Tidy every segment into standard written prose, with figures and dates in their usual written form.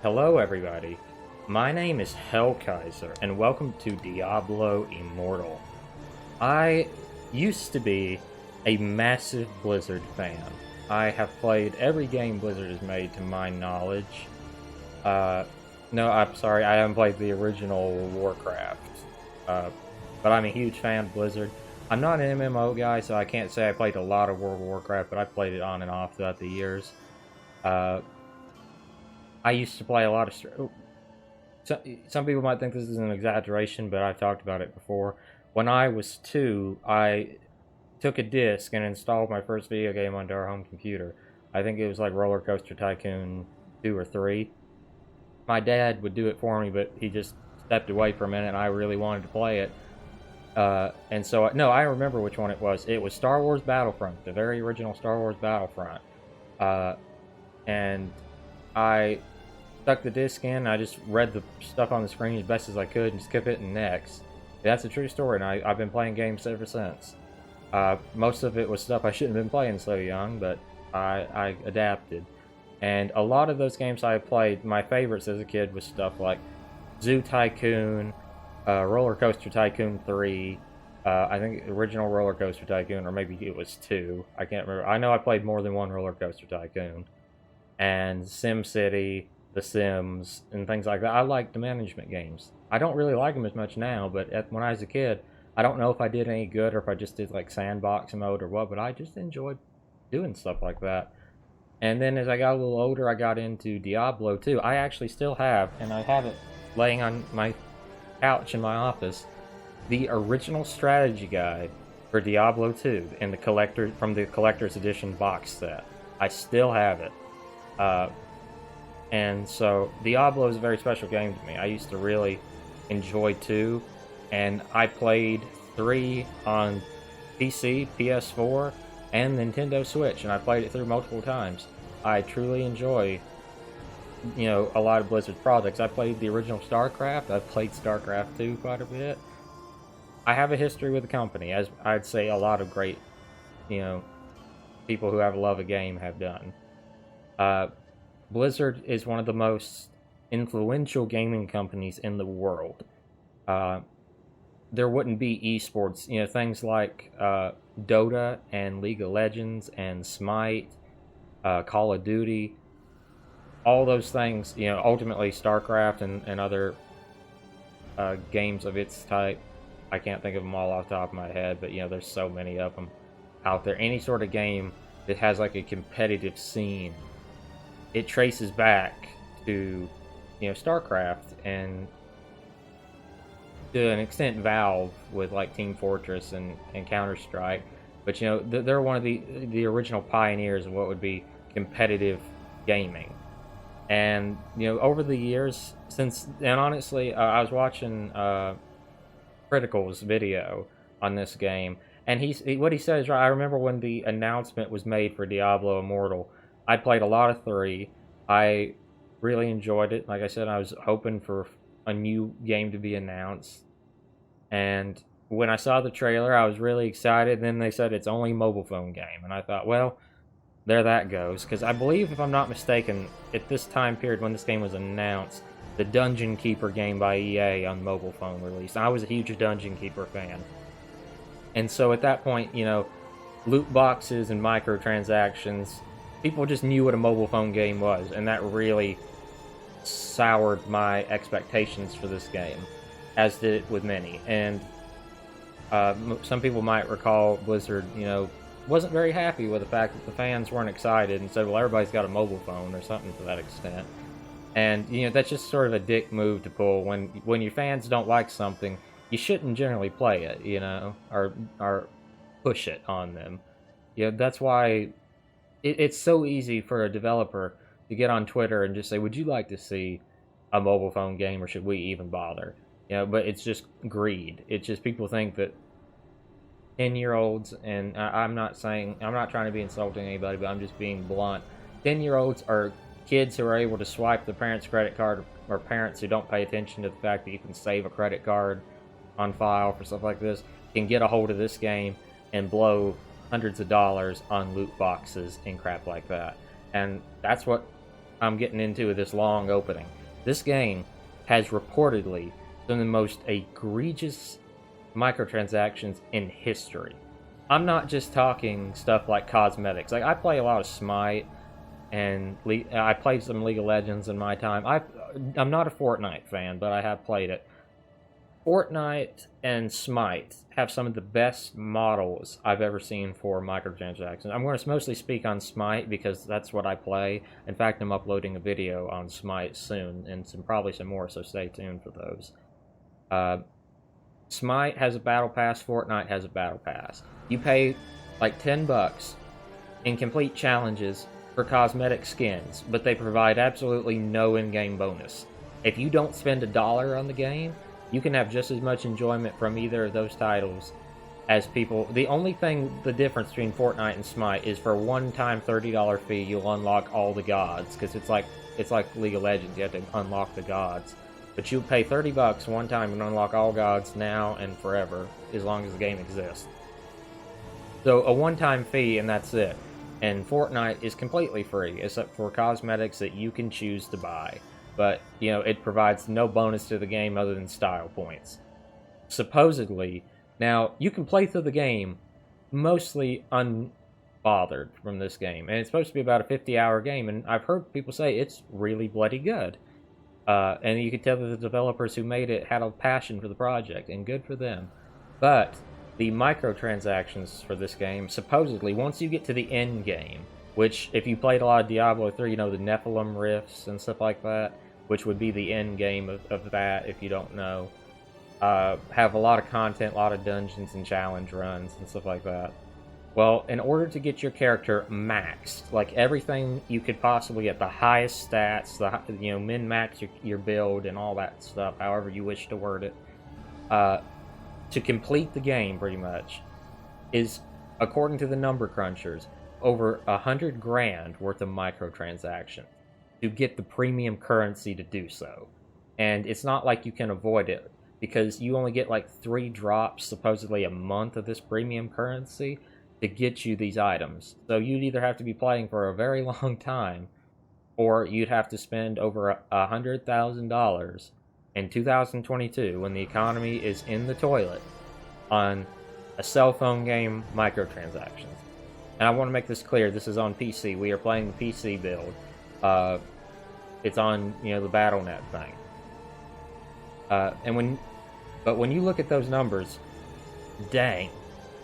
Hello, everybody. My name is Hellkaiser, and welcome to Diablo Immortal. I used to be a massive Blizzard fan. I have played every game Blizzard has made to my knowledge. Uh, no, I'm sorry, I haven't played the original Warcraft. Uh, but I'm a huge fan of Blizzard. I'm not an MMO guy, so I can't say I played a lot of World of Warcraft, but I played it on and off throughout the years. Uh, I used to play a lot of. Some people might think this is an exaggeration, but I've talked about it before. When I was 2, I took a disc and installed my first video game onto our home computer. I think it was like Roller Coaster Tycoon 2 or 3. My dad would do it for me, but he just stepped away for a minute, and I really wanted to play it. And so, no, I remember which one it was. It was Star Wars Battlefront, the very original Star Wars Battlefront. Uh, and I stuck the disc in. I just read the stuff on the screen as best as I could and just kept hitting next. That's a true story, and I've been playing games ever since. Most of it was stuff I shouldn't have been playing so young, but I adapted. And a lot of those games I played, my favorites as a kid was stuff like Zoo Tycoon, Roller Coaster Tycoon 3, I think original Roller Coaster Tycoon, or maybe it was 2. I can't remember. I know I played more than one Roller Coaster Tycoon. And SimCity, The Sims, and things like that. I like the management games. I don't really like them as much now, but when I was a kid, I don't know if I did any good or if I just did like sandbox mode or what, but I just enjoyed doing stuff like that. And then as I got a little older, I got into Diablo 2. I actually still have, and I have it laying on my couch in my office, the original strategy guide for Diablo 2 in the collector from the collector's edition box set. I still have it. Uh, and so Diablo is a very special game to me. I used to really enjoy 2, and I played 3 on PC, PS4, and Nintendo Switch, and I played it through multiple times. I truly enjoy, a lot of Blizzard projects. I played the original StarCraft. I've played StarCraft 2 quite a bit. I have a history with the company, as I'd say a lot of great, people who have a love of game have done. Blizzard is one of the most influential gaming companies in the world. There wouldn't be esports, things like Dota and League of Legends and Smite, Call of Duty, all those things, ultimately StarCraft and other games of its type. I can't think of them all off the top of my head, but there's so many of them out there. Any sort of game that has like a competitive scene, it traces back to StarCraft, and to an extent Valve with like Team Fortress and Counter-Strike. But they're one of the original pioneers of what would be competitive gaming. And over the years, and honestly, I was watching Critical's video on this game, and what he said is right. I remember when the announcement was made for Diablo Immortal, I played a lot of 3. I really enjoyed it. Like I said, I was hoping for a new game to be announced. And when I saw the trailer, I was really excited. Then they said it's only a mobile phone game. And I thought, well, there that goes. Because I believe, if I'm not mistaken, at this time period when this game was announced, the Dungeon Keeper game by EA on mobile phone released. I was a huge Dungeon Keeper fan. And so at that point, loot boxes and microtransactions, people just knew what a mobile phone game was, and that really soured my expectations for this game, as did it with many. And some people might recall Blizzard, wasn't very happy with the fact that the fans weren't excited and said, well, everybody's got a mobile phone or something to that extent. And, that's just sort of a dick move to pull. When your fans don't like something, you shouldn't generally play it, or push it on them. That's why it's so easy for a developer to get on Twitter and just say, would you like to see a mobile phone game, or should we even bother? But it's just greed. It's just people think that 10-year-olds, and I'm not trying to be insulting to anybody, but I'm just being blunt. 10-year-olds are kids who are able to swipe the parents' credit card, or parents who don't pay attention to the fact that you can save a credit card on file for stuff like this, can get a hold of this game and blow hundreds of dollars on loot boxes and crap like that. And that's what I'm getting into this long opening. This game has reportedly some of the most egregious microtransactions in history. I'm not just talking stuff like cosmetics. Like, I play a lot of Smite, and I played some League of Legends in my time. I'm not a Fortnite fan, but I have played it. Fortnite and Smite have some of the best models I've ever seen for microtransactions. I'm going to mostly speak on Smite because that's what I play. In fact, I'm uploading a video on Smite soon, and probably some more, so stay tuned for those. Smite has a battle pass, Fortnite has a battle pass. You pay like $10 in complete challenges for cosmetic skins, but they provide absolutely no in-game bonus. If you don't spend $1 on the game, you can have just as much enjoyment from either of those titles as people. The only thing, the difference between Fortnite and Smite is for a one-time $30 fee, you'll unlock all the gods, because it's like League of Legends, you have to unlock the gods. But you'll pay $30 one time and unlock all gods now and forever, as long as the game exists. So a one-time fee and that's it. And Fortnite is completely free, except for cosmetics that you can choose to buy. But, you know, it provides no bonus to the game other than style points. Supposedly, now, you can play through the game mostly unbothered from this game. And it's supposed to be about a 50-hour game, and I've heard people say it's really bloody good. And you can tell that the developers who made it had a passion for the project, and good for them. But the microtransactions for this game, supposedly, once you get to the end game, which, if you played a lot of Diablo 3, you know, the Nephilim rifts and stuff like that, which would be the end game of that, if you don't know, have a lot of content, a lot of dungeons and challenge runs and stuff like that. Well, in order to get your character maxed, like everything you could possibly get, the highest stats, min-max your build and all that stuff, however you wish to word it, to complete the game, pretty much, is, according to the number crunchers, over $100,000 worth of microtransactions to get the premium currency to do so. And it's not like you can avoid it, because you only get like 3 drops, supposedly a month, of this premium currency to get you these items. So you'd either have to be playing for a very long time, or you'd have to spend over $100,000 in 2022, when the economy is in the toilet, on a cell phone game microtransactions. And I want to make this clear, this is on PC. We are playing the PC build. It's on, the Battle.net thing. But when you look at those numbers, dang.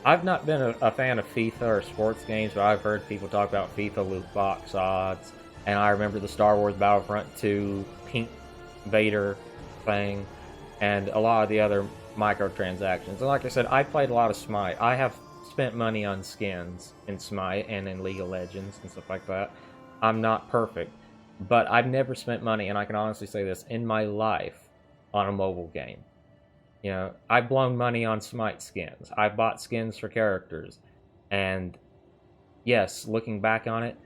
I've not been a fan of FIFA or sports games, but I've heard people talk about FIFA loot box odds. And I remember the Star Wars Battlefront 2 Pink Vader thing, and a lot of the other microtransactions. And like I said, I played a lot of Smite. I have spent money on skins in Smite and in League of Legends and stuff like that. I'm not perfect, but I've never spent money, and I can honestly say this, in my life on a mobile game. I've blown money on Smite skins. I've bought skins for characters. And yes, looking back on it,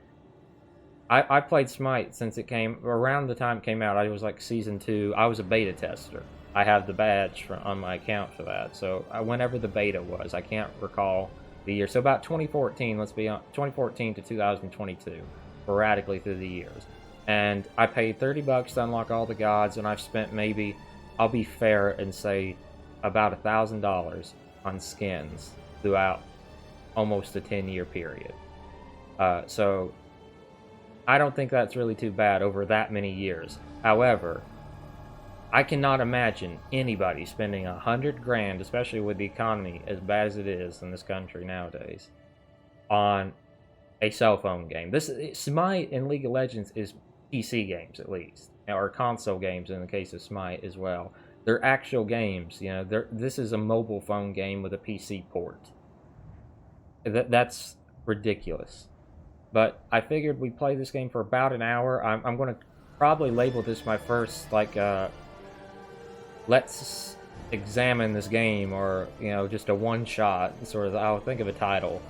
I played Smite since it came, around the time it came out. I was like Season 2. I was a beta tester. I have the badge on my account for that. So whenever the beta was, I can't recall the year. So about 2014, 2014 to 2022, sporadically through the years. And I paid $30 to unlock all the gods, and I've spent maybe, I'll be fair and say, about $1,000 on skins throughout almost a 10-year period. So I don't think that's really too bad over that many years. However, I cannot imagine anybody spending $100,000, especially with the economy as bad as it is in this country nowadays, on a cell phone game. Smite and League of Legends is PC games, at least, or console games in the case of Smite as well. They're actual games. This is a mobile phone game with a PC port. That's ridiculous. But I figured we'd play this game for about an hour. I'm going to probably label this my first, let's examine this game, or, just a one-shot, sort of. I'll think of a title.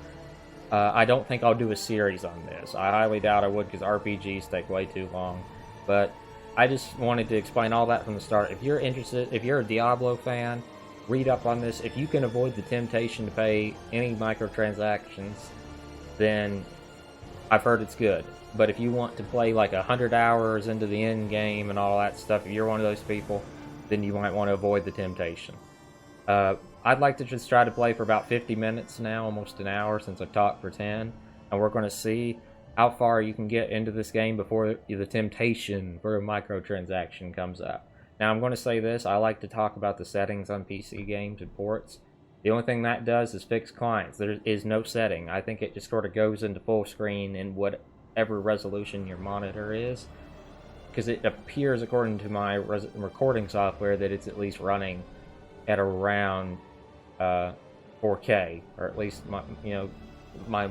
I don't think I'll do a series on this. I highly doubt I would, because RPGs take way too long. But I just wanted to explain all that from the start. If you're interested, if you're a Diablo fan, read up on this. If you can avoid the temptation to pay any microtransactions, then I've heard it's good. But if you want to play like 100 hours into the end game and all that stuff, if you're one of those people, then you might want to avoid the temptation. I'd like to just try to play for about 50 minutes now, almost an hour since I've talked for 10, and we're going to see how far you can get into this game before the temptation for a microtransaction comes up. Now, I'm going to say this, I like to talk about the settings on PC games and ports. The only thing that does is fix clients. There is no setting. I think it just sort of goes into full screen in whatever resolution your monitor is, because it appears, according to my recording software, that it's at least running at around 4K, or at least my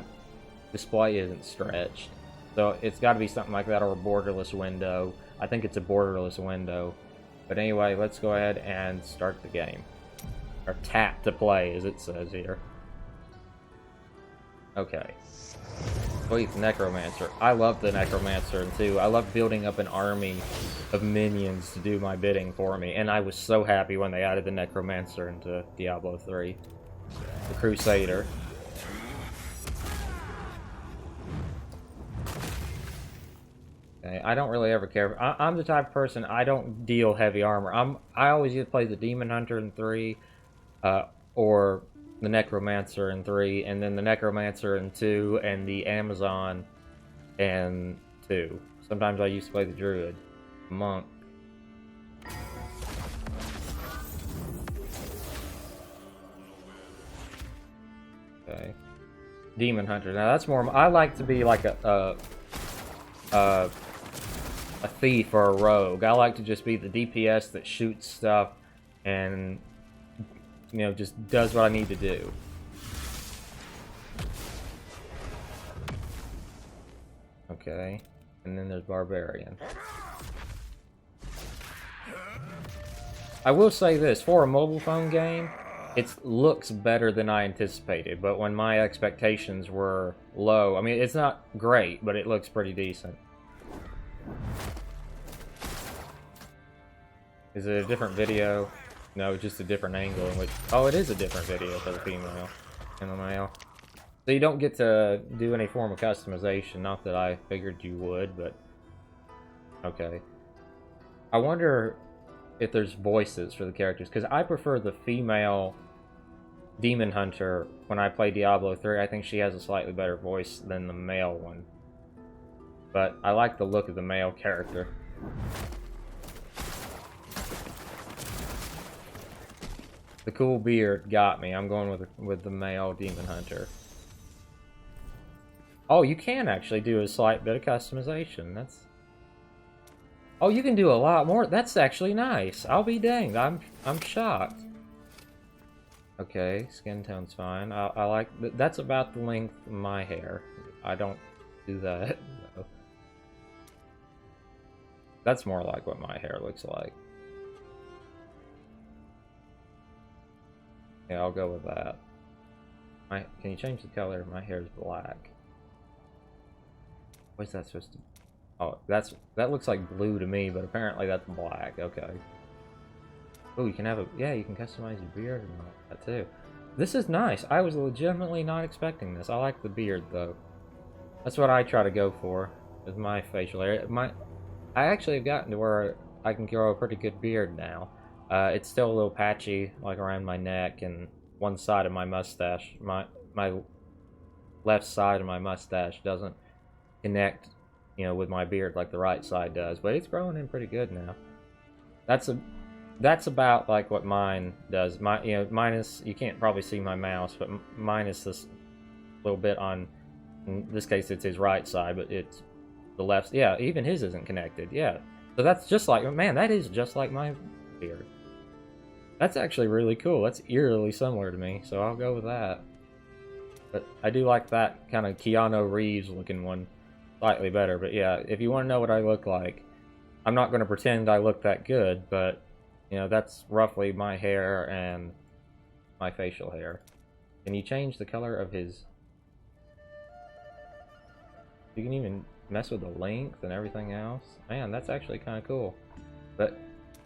display isn't stretched. So it's got to be something like that, or a borderless window. I think it's a borderless window. But anyway, let's go ahead and start the game. Or tap to play, as it says here. Okay. Sweet, Necromancer. I love the Necromancer too. I love building up an army of minions to do my bidding for me. And I was so happy when they added the Necromancer into Diablo 3. The Crusader. Okay, I don't really ever care. I'm the type of person, I don't deal heavy armor. I always either play the Demon Hunter in 3, or the Necromancer in 3, and then the Necromancer in 2, and the Amazon in 2. Sometimes I used to play the Druid. Monk. Okay. Demon Hunter. Now that's more... I like to be like a thief or a rogue. I like to just be the DPS that shoots stuff and... just does what I need to do. Okay. And then there's Barbarian. I will say this, for a mobile phone game, it looks better than I anticipated, but when my expectations were low, I mean, it's not great, but it looks pretty decent. Is it a different video? No, just a different angle in which... Oh, it is a different video for the female and the male. So you don't get to do any form of customization. Not that I figured you would, but... Okay. I wonder if there's voices for the characters, because I prefer the female Demon Hunter when I play Diablo 3. I think she has a slightly better voice than the male one. But I like the look of the male character. The cool beard got me. I'm going with the male Demon Hunter. Oh, you can actually do a slight bit of customization. That's... Oh, you can do a lot more. That's actually nice. I'll be danged. I'm shocked. Okay, skin tone's fine. I like... That's about the length of my hair. I don't do that. No. That's more like what my hair looks like. Yeah, I'll go with that. Can you change the color? My hair is black. What's that supposed to... Oh, that looks like blue to me, but apparently that's black. Okay. Oh, you can have a... Yeah, you can customize your beard and all that too. This is nice. I was legitimately not expecting this. I like the beard, though. That's what I try to go for with my facial hair. I actually have gotten to where I can grow a pretty good beard now. It's still a little patchy, like around my neck and one side of my mustache. My left side of my mustache doesn't connect, with my beard like the right side does, but it's growing in pretty good now. That's about like what mine does. Minus, you can't probably see my mouse, but minus this little bit on, in this case it's his right side, but it's the left. Yeah, even his isn't connected. Yeah, so that's just like, man, that is just like my beard. That's actually really cool. That's eerily similar to me, so I'll go with that. But I do like that kind of Keanu Reeves looking one slightly better. But yeah, if you want to know what I look like, I'm not going to pretend I look that good, but that's roughly my hair and my facial hair. Can you change the color of his... You can even mess with the length and everything else. Man, that's actually kind of cool. But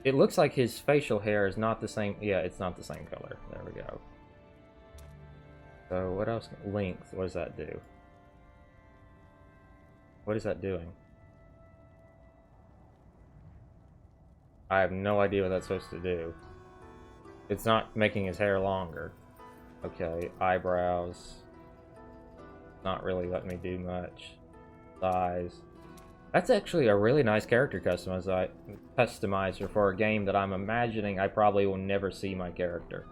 it looks like his facial hair is not the same. Yeah, it's not the same color. There we go. So what else? Length. What does that do? What is that doing? I have no idea what that's supposed to do. It's not making his hair longer. Okay, eyebrows. Not really letting me do much. Size. That's actually a really nice character customizer for a game that I'm imagining I probably will never see my character.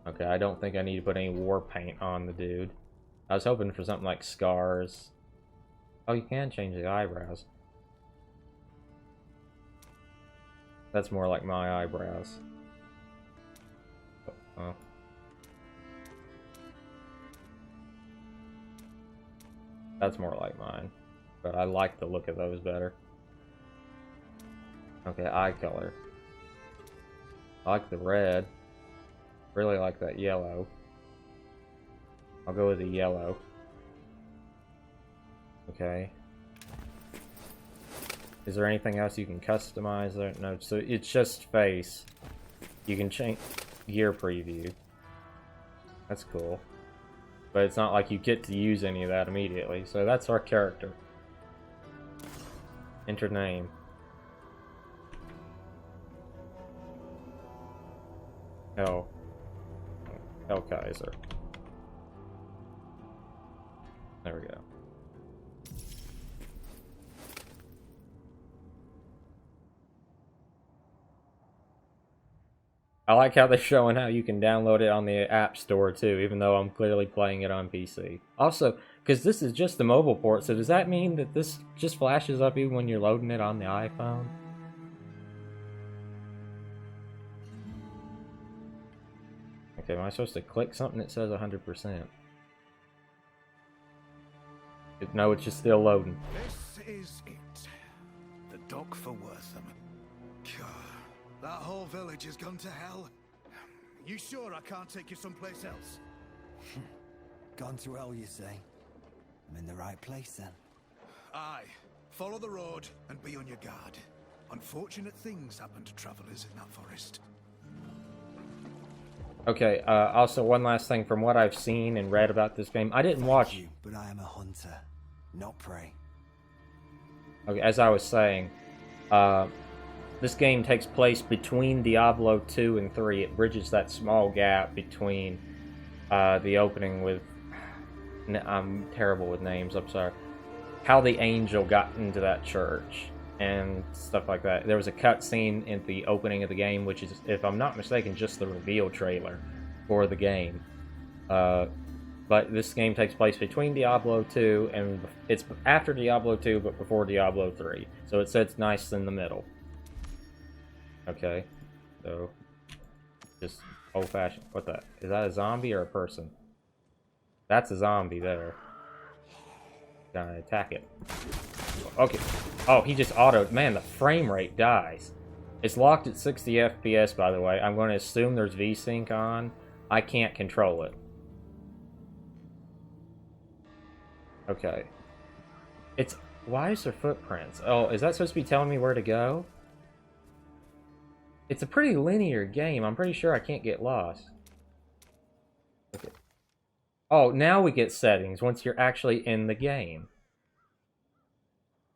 Okay, I don't think I need to put any war paint on the dude. I was hoping for something like scars. Oh, you can change the eyebrows. That's more like my eyebrows. Oh. That's more like mine. But I like the look of those better. Okay, eye color. I like the red. Really like that yellow. I'll go with the yellow. Okay. Is there anything else you can customize there? No, so it's just face. You can change gear preview. That's cool. But it's not like you get to use any of that immediately. So that's our character. Enter name. Hellkaiser. There we go. I like how they're showing how you can download it on the App Store too, even though I'm clearly playing it on PC. Also, because this is just the mobile port, so does that mean that this just flashes up even when you're loading it on the iPhone? Okay, am I supposed to click something that says 100%? No, it's just still loading. This is it. The dock for Wortham. God, that whole village has gone to hell. You sure I can't take you someplace else? Gone to hell, you say? I'm in the right place then. Aye. Follow the road and be on your guard. Unfortunate things happen to travelers in that forest. Okay, also one last thing from what I've seen and read about this game. I didn't watch... You, but I am a hunter, not prey. Okay, as I was saying, this game takes place between Diablo 2 and 3. It bridges that small gap between the opening with... I'm terrible with names, I'm sorry. How the angel got into that church and stuff like that. There was a cutscene in the opening of the game, which is, if I'm not mistaken, just the reveal trailer for the game. But this game takes place between Diablo 2 and it's after Diablo 2, but before Diablo 3. So it sits nice in the middle. Okay, so just old-fashioned. What the? Is that a zombie or a person? That's a zombie there. Gotta attack it. Okay. Oh, he just autoed. Man, the frame rate dies. It's locked at 60 FPS, by the way. I'm going to assume there's VSync on. I can't control it. Okay. It's... Why is there footprints? Oh, is that supposed to be telling me where to go? It's a pretty linear game. I'm pretty sure I can't get lost. Okay. Oh, now we get settings once you're actually in the game.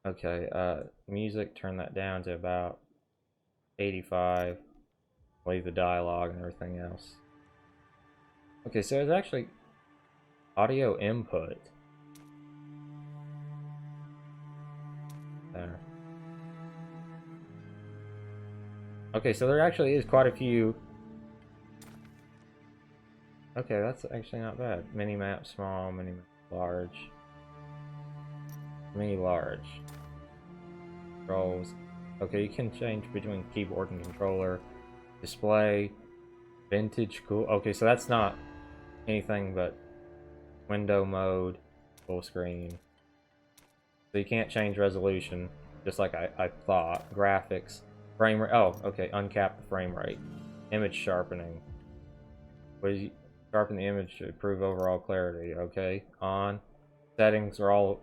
Okay, music, turn that down to about 85. Leave the dialogue and everything else. Okay, so there's actually audio input. There. Okay, so there actually is quite a few. Okay, that's actually not bad. Mini-map small, mini-map large. Mini-large. Controls. Okay, you can change between keyboard and controller. Display. Vintage, cool. Okay, so that's not anything but window mode, full screen. So you can't change resolution, just like I thought. Graphics. Frame rate. Oh, okay, uncap the frame rate. Image sharpening. What is sharpen the image to improve overall clarity. Okay, on. Settings are all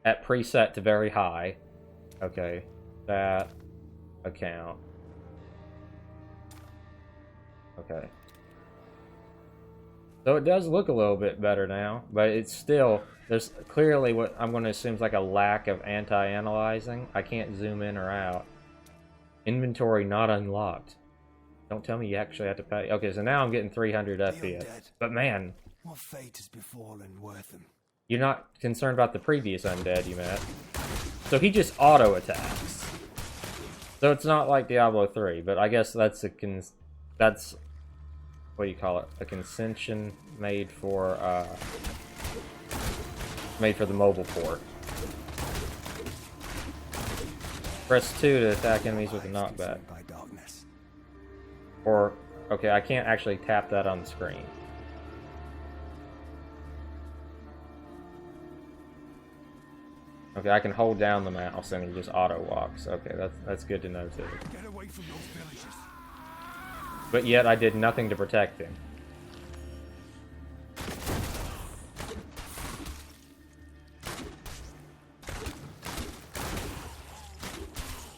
at preset to very high. Okay, that account. Okay. So it does look a little bit better now, but it's still There's clearly what I'm going to assume is like a lack of anti-analyzing. I can't zoom in or out. Inventory not unlocked. Don't tell me you actually have to pay. Okay, so now I'm getting 300 FPS. But man, What fate has befallen Wortham? you're not concerned about the previous undead you met. So he just auto-attacks. So it's not like Diablo 3, but I guess that's that's what do you call it? A concession made for the mobile port. Press 2 to attack enemies with a knockback. By darkness. Or okay, I can't actually tap that on the screen. Okay, I can hold down the mouse and he just auto walks. Okay, that's good to know too. Get away from those villages. But yet I did nothing to protect him.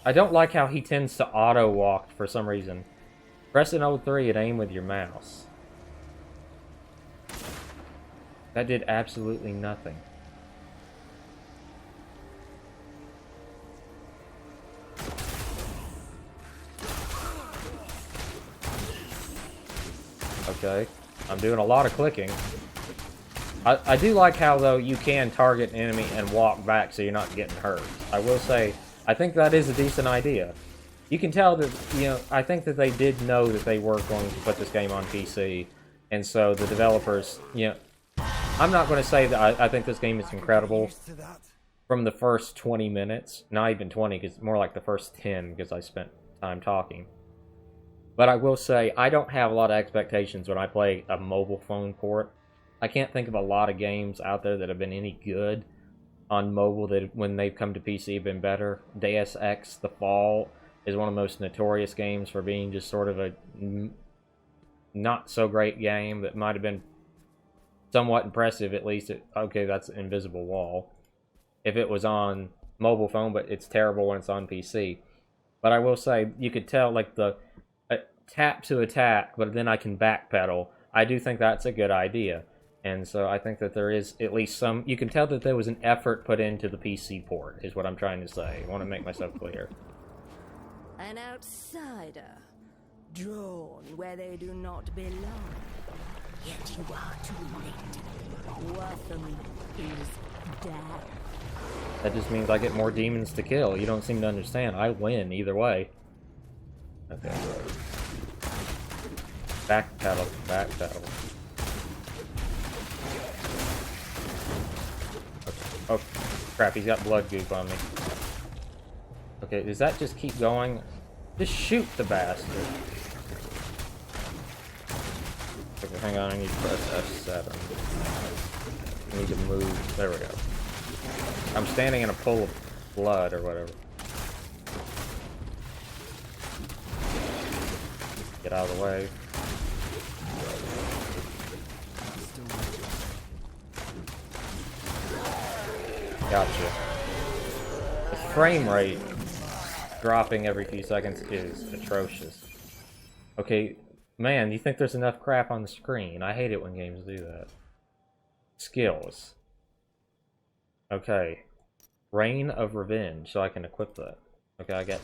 I don't like how he tends to auto walk for some reason. Press an O3 and aim with your mouse. That did absolutely nothing. Okay, I'm doing a lot of clicking. I do like how, though, you can target an enemy and walk back so you're not getting hurt. I will say, I think that is a decent idea. You can tell that, you know, I think that they did know that they were going to put this game on PC, and so the developers, you know, I'm not going to say that I think this game is incredible from the first 20 minutes. Not even 20, because more like the first 10, because I spent time talking. But I will say, I don't have a lot of expectations when I play a mobile phone port. I can't think of a lot of games out there that have been any good on mobile that when they've come to PC have been better. Deus Ex The Fall is one of the most notorious games for being just sort of a not so great game that might have been somewhat impressive, at least. Okay, that's an invisible wall. If it was on mobile phone, but it's terrible when it's on PC. But I will say, you could tell, like, the tap to attack, but then I can backpedal. I do think that's a good idea. And so I think that there is at least some... You can tell that there was an effort put into the PC port, is what I'm trying to say. I want to make myself clear. An outsider, drawn where they do not belong. Yet you are too late. Wortham is dead. That just means I get more demons to kill. You don't seem to understand. I win either way. Okay. Backpedal, backpedal. Oh, crap, he's got blood goop on me. Okay, does that just keep going? Just shoot the bastard. Okay, hang on, I need to press F7. I need to move. There we go. I'm standing in a pool of blood or whatever. Get out of the way. Gotcha. The frame rate dropping every few seconds is atrocious. Okay, man, you think there's enough crap on the screen? I hate it when games do that. Skills. Okay. Reign of Revenge, so I can equip that. Okay, I get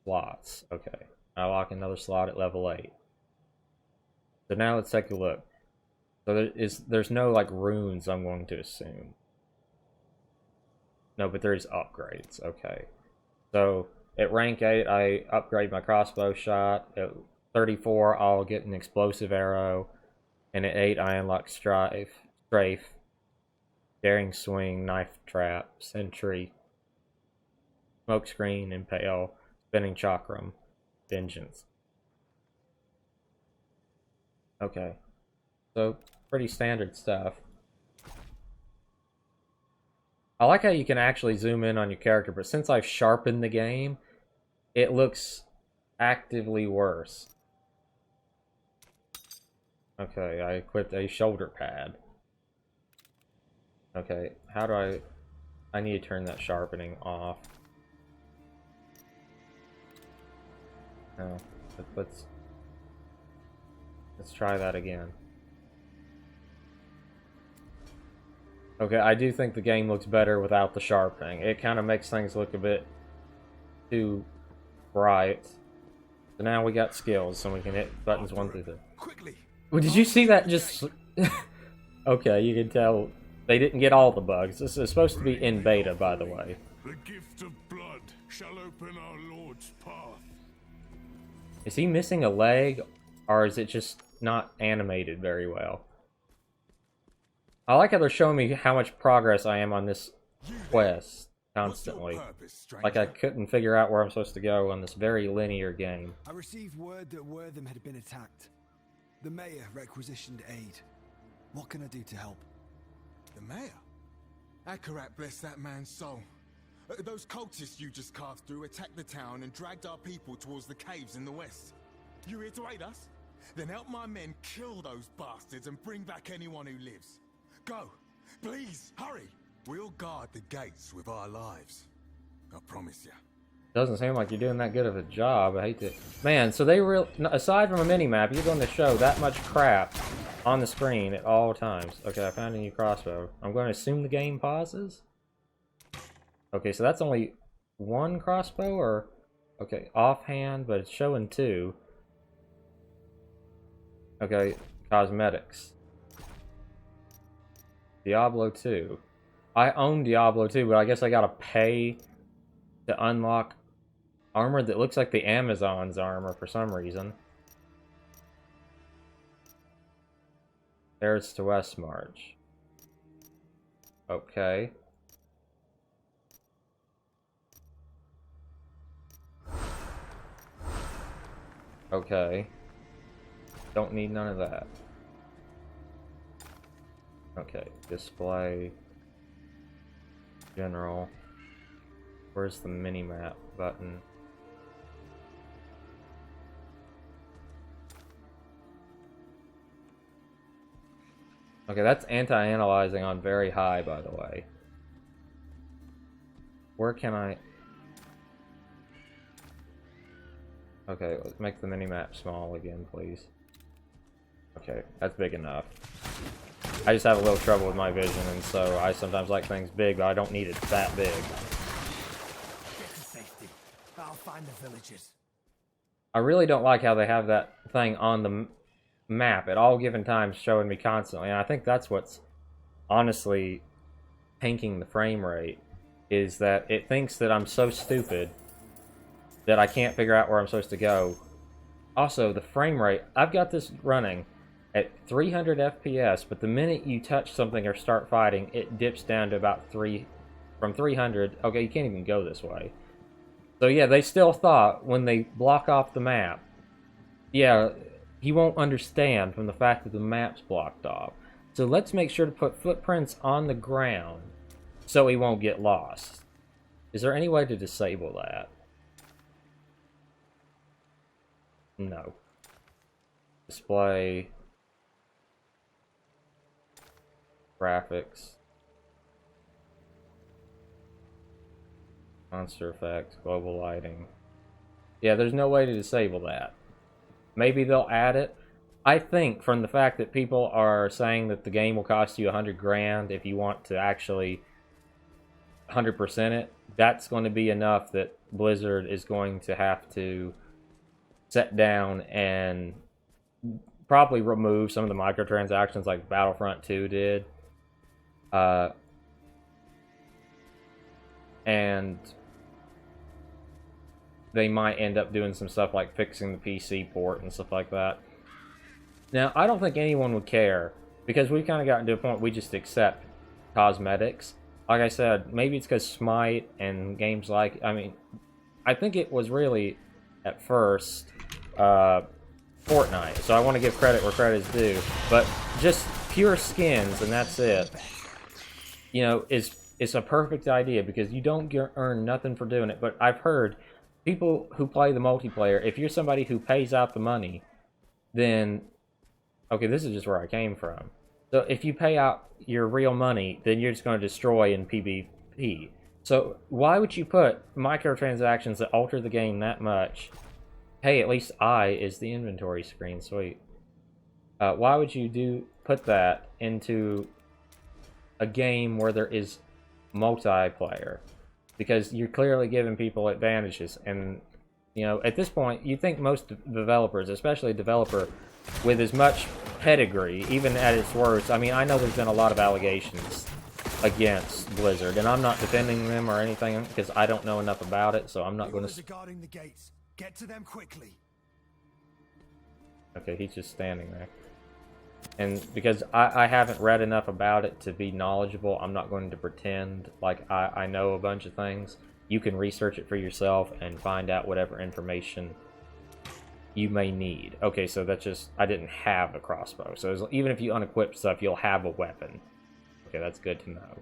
slots. Okay. I lock another slot at level 8. So now let's take a look. So there's no, like, runes, I'm going to assume. No, but there's upgrades. Okay. So, at rank 8, I upgrade my crossbow shot. At 34, I'll get an explosive arrow. And at 8, I unlock strafe, daring swing, knife trap, sentry, smokescreen, impale, spinning chakram, vengeance. Okay. So, pretty standard stuff. I like how you can actually zoom in on your character, but since I've sharpened the game, it looks actively worse. Okay, I equipped a shoulder pad. Okay, how do I need to turn that sharpening off. No, let's try that again. Okay, I do think the game looks better without the sharpening. It kind of makes things look a bit too bright. So now we got skills, so we can hit buttons 1 through 3. Quickly. Well, did you see that just... Okay, you can tell they didn't get all the bugs. This is supposed to be in beta, by the way. The gift of blood shall open our Lord's path. Is he missing a leg, or is it just not animated very well? I like how they're showing me how much progress I am on this quest constantly. Like I couldn't figure out where I'm supposed to go on this very linear game. I received word that Wortham had been attacked. The mayor requisitioned aid. What can I do to help? The mayor? Akarat bless that man's soul. Those cultists you just carved through attacked the town and dragged our people towards the caves in the west. You here to aid us? Then help my men kill those bastards and bring back anyone who lives. Go! Please, hurry! We'll guard the gates with our lives. I promise you. Doesn't seem like you're doing that good of a job. I hate to... Man, so they aside from a mini-map, you're going to show that much crap on the screen at all times. Okay, I found a new crossbow. I'm going to assume the game pauses? Okay, so that's only 1 crossbow, or... Okay, offhand, but it's showing 2. Okay, cosmetics. Diablo 2. I own Diablo 2, but I guess I gotta pay to unlock armor that looks like the Amazon's armor for some reason. There's to Westmarch. Okay. Okay. Don't need none of that. Okay, display. General. Where's the mini-map button? Okay, that's anti-analyzing on very high, by the way. Where can I... Okay, let's make the mini-map small again, please. Okay, that's big enough. I just have a little trouble with my vision, and so I sometimes like things big, but I don't need it that big. Get to safety. I'll find the villagers. I really don't like how they have that thing on the map at all given times showing me constantly, and I think that's what's honestly tanking the frame rate, is that it thinks that I'm so stupid that I can't figure out where I'm supposed to go. Also, the frame rate, I've got this running at 300 FPS, but the minute you touch something or start fighting, it dips down to about from 300. Okay, you can't even go this way. So yeah, they still thought when they block off the map, yeah, he won't understand from the fact that the map's blocked off. So let's make sure to put footprints on the ground so he won't get lost. Is there any way to disable that? No. Display. Graphics. Monster effects. Global lighting. Yeah, there's no way to disable that. Maybe they'll add it. I think from the fact that people are saying that the game will cost you 100 grand if you want to actually 100% it, that's going to be enough that Blizzard is going to have to sit down and probably remove some of the microtransactions like Battlefront 2 did. And they might end up doing some stuff like fixing the PC port and stuff like that. Now, I don't think anyone would care, because we've kind of gotten to a point we just accept cosmetics. Like I said, maybe it's because Smite and games like... I mean, I think it was really, at first, Fortnite. So I want to give credit where credit's due. But just pure skins, and that's it, you know, it's a perfect idea, because you don't earn nothing for doing it. But I've heard people who play the multiplayer, if you're somebody who pays out the money, then... Okay, this is just where I came from. So if you pay out your real money, then you're just going to destroy in PvP. So why would you put microtransactions that alter the game that much? Hey, at least I is the inventory screen, sweet. Why would you put that into a game where there is multiplayer, because you're clearly giving people advantages. And you know, at this point, you think most developers, especially a developer with as much pedigree, even at its worst. I mean, I know there's been a lot of allegations against Blizzard, and I'm not defending them or anything because I don't know enough about it, so I'm not going to. Guarding the gates. Get to them quickly. Okay, he's just standing there. And because I haven't read enough about it to be knowledgeable, I'm not going to pretend like I know a bunch of things. You can research it for yourself and find out whatever information you may need. Okay, so that's just... I didn't have a crossbow. So even if you unequip stuff, you'll have a weapon. Okay, that's good to know.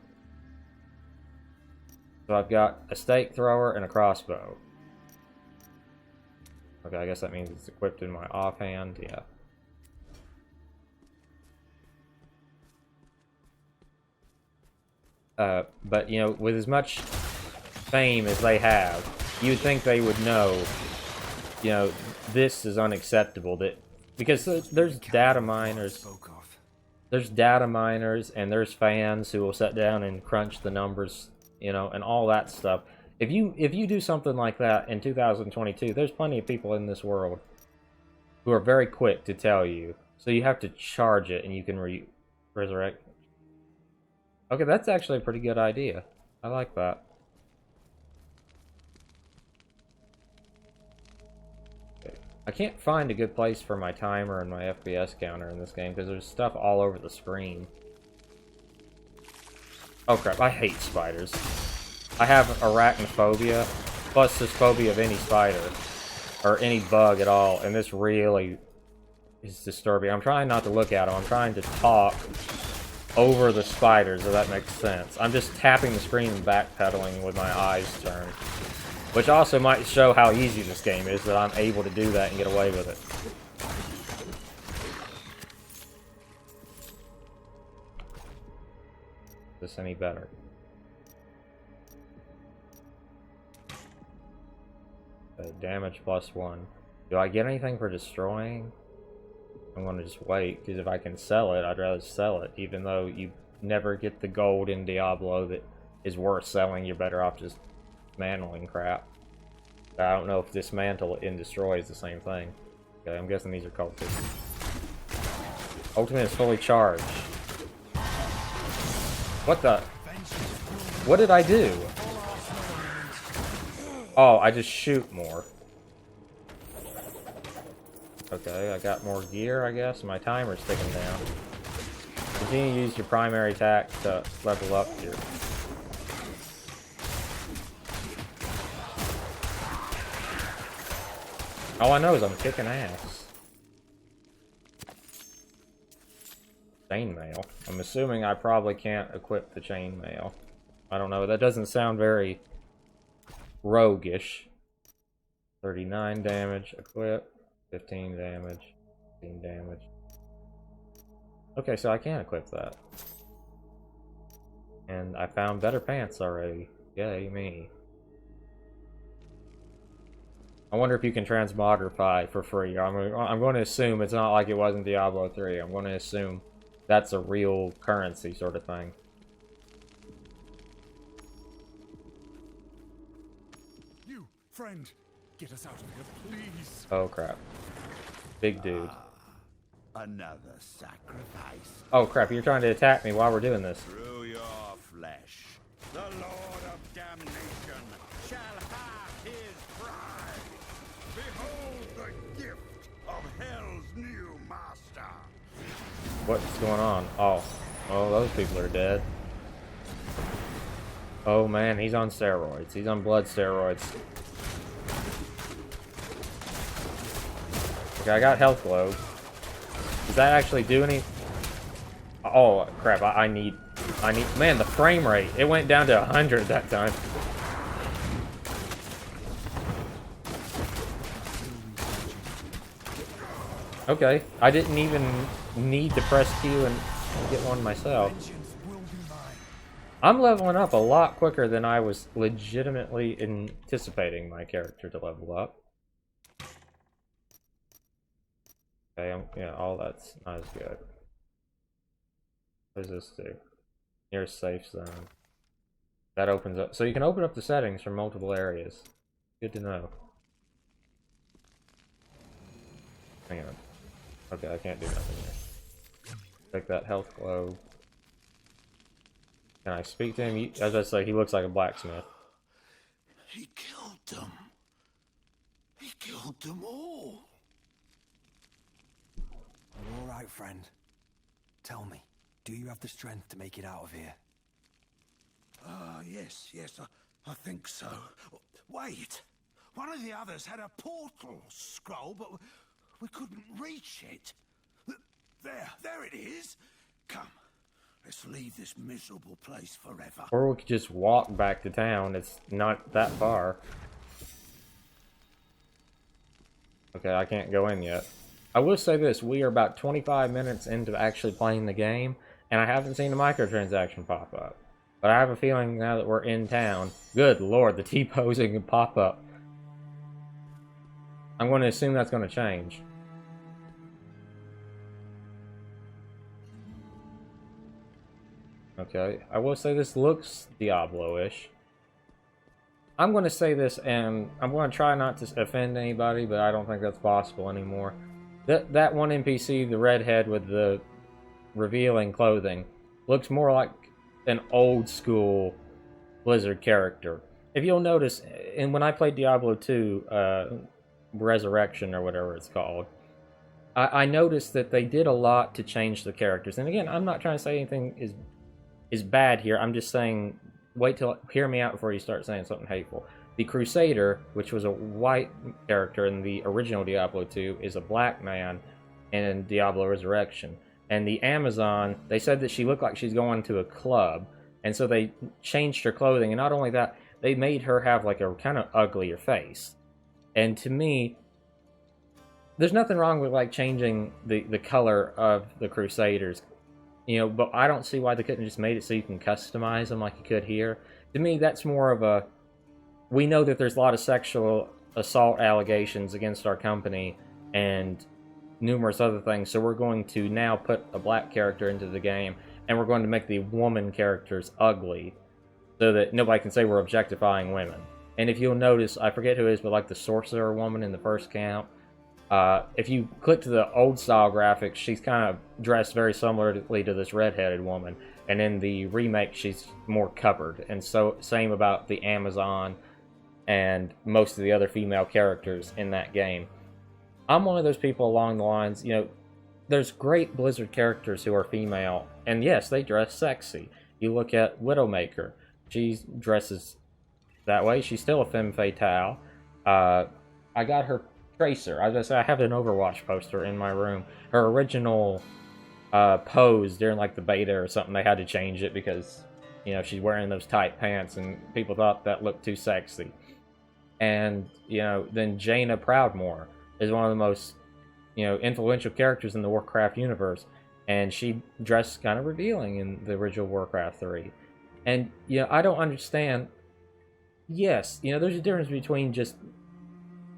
So I've got a stake thrower and a crossbow. Okay, I guess that means it's equipped in my offhand. Yeah. But, you know, with as much fame as they have, you'd think they would know, you know, this is unacceptable. Because there's data miners. There's data miners and there's fans who will sit down and crunch the numbers, you know, and all that stuff. If you do something like that in 2022, there's plenty of people in this world who are very quick to tell you. So you have to charge it and you can resurrect. Okay, that's actually a pretty good idea. I like that. Okay. I can't find a good place for my timer and my FPS counter in this game because there's stuff all over the screen. Oh crap, I hate spiders. I have arachnophobia, plus this phobia of any spider, or any bug at all, and this really is disturbing. I'm trying not to look at them, I'm trying to talk over the spiders, if that makes sense. I'm just tapping the screen and backpedaling with my eyes turned. Which also might show how easy this game is, that I'm able to do that and get away with it. Is this any better? Damage +1. Do I get anything for destroying? I'm gonna just wait, because if I can sell it, I'd rather sell it, even though you never get the gold in Diablo that is worth selling. You're better off just dismantling crap. I don't know if dismantle and destroy is the same thing. Okay, I'm guessing these are cultists. Ultimate is fully charged. What the? What did I do? Oh, I just shoot more. Okay, I got more gear, I guess. My timer's ticking down. Continue to use your primary attack to level up your... All I know is I'm kicking ass. Chainmail. I'm assuming I probably can't equip the chainmail. I don't know, that doesn't sound very roguish. 39 damage, equip. 15 damage, 15 damage. Okay, so I can equip that. And I found better pants already. Yay, me. I wonder if you can transmogrify for free. I'm going to assume it's not like it was in Diablo 3. I'm going to assume that's a real currency sort of thing. You, friend, get us out of here, please. Oh crap. Big dude. Another sacrifice. Oh crap, you're trying to attack me while we're doing this. Through your flesh, the Lord of Damnation shall have his bride. Behold the gift of Hell's new master. What's going on? Oh, those people are dead. Oh man, he's on steroids. He's on blood steroids. Okay, I got health globe. Does that actually do any? Oh crap! I need. Man, the frame rate. It went down to 100 that time. Okay, I didn't even need to press Q and get one myself. I'm leveling up a lot quicker than I was legitimately anticipating my character to level up. Okay, yeah, all that's not as good. What does this do? Near a safe zone. That opens up. So you can open up the settings from multiple areas. Good to know. Hang on. Okay, I can't do nothing here. Check that health globe. Can I speak to him? As I say, he looks like a blacksmith. He killed them. He killed them all. You're all right, friend. Tell me, do you have the strength to make it out of here? Yes, I think so. Wait, one of the others had a portal scroll, but we couldn't reach it. There it is. Come, let's leave this miserable place forever. Or we could just walk back to town. It's not that far. Okay, I can't go in yet. I will say this, we are about 25 minutes into actually playing the game, and I haven't seen a microtransaction pop up. But I have a feeling now that we're in town, good lord, the T-posing can pop up. I'm going to assume that's going to change. Okay, I will say this looks Diablo-ish. I'm going to say this, and I'm going to try not to offend anybody, but I don't think that's possible anymore. That one NPC, the redhead with the revealing clothing, looks more like an old-school Blizzard character. If you'll notice, and when I played Diablo 2, Resurrection, or whatever it's called, I noticed that they did a lot to change the characters. And again, I'm not trying to say anything is bad here. I'm just saying, hear me out before you start saying something hateful. The Crusader, which was a white character in the original Diablo 2, is a black man in Diablo Resurrection. And the Amazon, they said that she looked like she's going to a club, and so they changed her clothing. And not only that, they made her have like a kind of uglier face. And to me, there's nothing wrong with like changing the color of the Crusaders, you know, but I don't see why they couldn't just made it so you can customize them like you could here. To me, that's more of a, we know that there's a lot of sexual assault allegations against our company and numerous other things, so we're going to now put a black character into the game, and we're going to make the woman characters ugly so that nobody can say we're objectifying women. And if you'll notice, I forget who it is, but like the sorcerer woman in the first camp, if you click to the old style graphics, she's kind of dressed very similarly to this redheaded woman, and in the remake she's more covered. And so same about the Amazon and most of the other female characters in that game. I'm one of those people along the lines, you know, there's great Blizzard characters who are female, and yes, they dress sexy. You look at Widowmaker, she dresses that way. She's still a femme fatale. I got her Tracer. As I said, I have an Overwatch poster in my room. Her original pose during like the beta or something, they had to change it because, you know, she's wearing those tight pants and people thought that looked too sexy. And, you know, then Jaina Proudmoore is one of the most, you know, influential characters in the Warcraft universe, and she dressed kind of revealing in the original Warcraft 3. And, you know, I don't understand. Yes, you know, there's a difference between just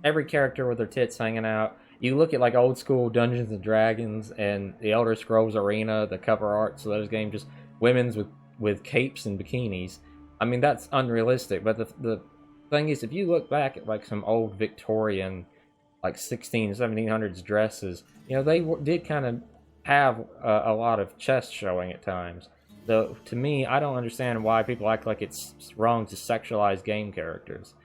every character with their tits hanging out. You look at like old school Dungeons and Dragons and the Elder Scrolls Arena, the cover arts of those games, just women's with capes and bikinis. I mean, that's unrealistic. But the thing is, if you look back at like some old Victorian, like 1700s dresses, you know, they did kind of have a lot of chest showing at times. Though, to me, I don't understand why people act like it's wrong to sexualize game characters.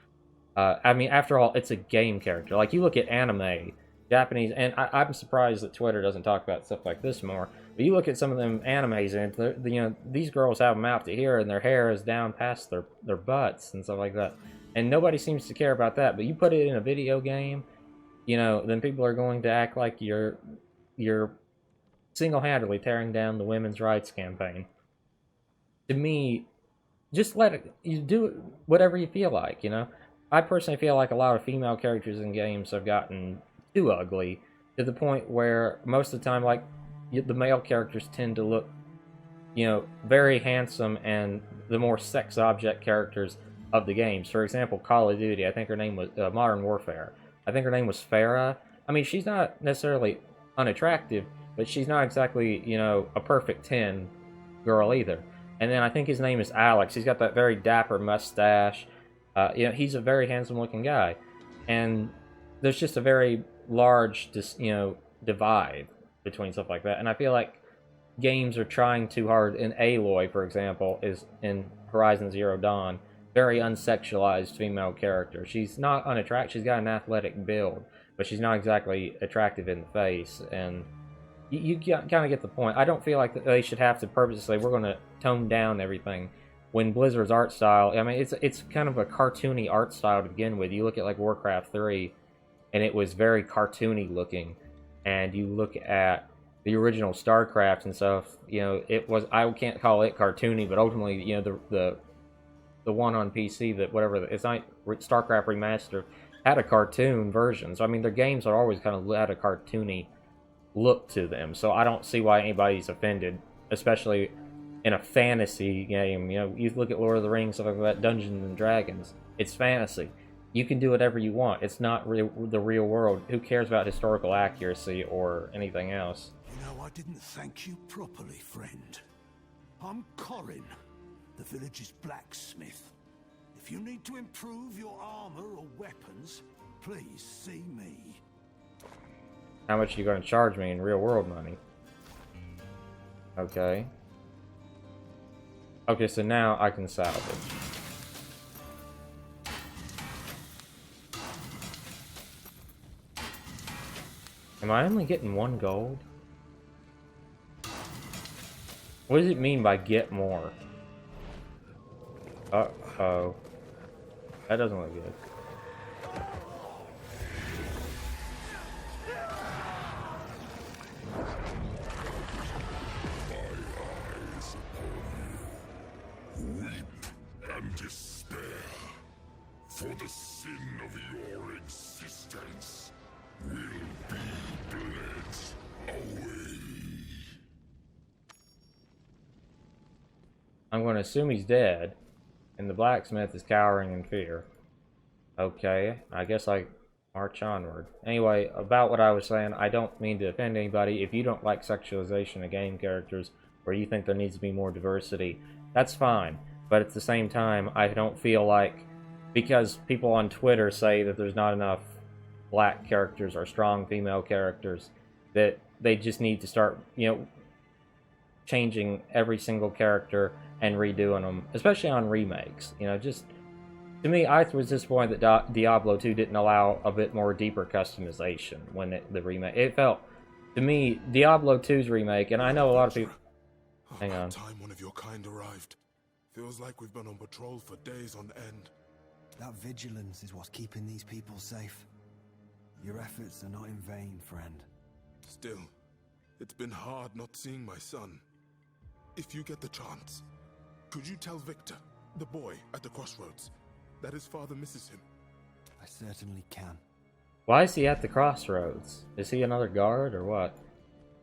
I mean, after all, it's a game character. Like, you look at anime, Japanese, and I'm surprised that Twitter doesn't talk about stuff like this more, but you look at some of them animes, and you know, these girls have them out to here, and their hair is down past their butts and stuff like that. And nobody seems to care about that, but you put it in a video game, you know, then people are going to act like you're single-handedly tearing down the women's rights campaign. To me, just you do whatever you feel like, you know? I personally feel like a lot of female characters in games have gotten too ugly to the point where most of the time, like, the male characters tend to look, you know, very handsome, and the more sex object characters of the games. For example, Call of Duty, I think her name was Modern Warfare. I think her name was Farah. I mean, she's not necessarily unattractive, but she's not exactly, you know, a perfect 10 girl either. And then I think his name is Alex. He's got that very dapper mustache. You know, he's a very handsome-looking guy. And there's just a very large, you know, divide between stuff like that. And I feel like games are trying too hard. In Aloy, for example, is in Horizon Zero Dawn, very unsexualized female character. She's not unattractive. She's got an athletic build, but she's not exactly attractive in the face. And you kind of get the point. I don't feel like they should have to purposely say we're going to tone down everything when Blizzard's art style, I mean, it's kind of a cartoony art style to begin with. You look at like Warcraft 3, and it was very cartoony looking, and you look at the original StarCraft and stuff, you know, it was, I can't call it cartoony, but ultimately, you know, the one on PC, that whatever, it's not StarCraft Remastered, had a cartoon version. So I mean, their games are always kind of had a cartoony look to them. So I don't see why anybody's offended, especially in a fantasy game. You know, you look at Lord of the Rings, stuff like that, Dungeons and Dragons. It's fantasy. You can do whatever you want. It's not the real world. Who cares about historical accuracy or anything else? You know, I didn't thank you properly, friend. I'm Corin, the village's blacksmith. If you need to improve your armor or weapons, please see me. How much are you going to charge me in real world money? Okay. Okay, so now I can salvage. Am I only getting 1 gold? What does it mean by get more? Uh-oh. That doesn't look good. And despair, for the sin of your existence will be bled away. I'm going to assume he's dead, and the blacksmith is cowering in fear. Okay, I guess I march onward. Anyway, about what I was saying, I don't mean to offend anybody. If you don't like sexualization of game characters, or you think there needs to be more diversity, that's fine. But at the same time, I don't feel like, because people on Twitter say that there's not enough black characters or strong female characters, that they just need to start, you know, changing every single character and redoing them, especially on remakes. You know, just, to me, I was disappointed that Diablo 2 didn't allow a bit more deeper customization when the remake. It felt, to me, Diablo 2's remake, and I know a lot of people... Hang on. Time one of your kind arrived. Feels like we've been on patrol for days on end. That vigilance is what's keeping these people safe. Your efforts are not in vain, friend. Still, it's been hard not seeing my son. If you get the chance, could you tell Victor, the boy at the crossroads, that his father misses him? I certainly can. Why is he at the crossroads? Is he another guard or what?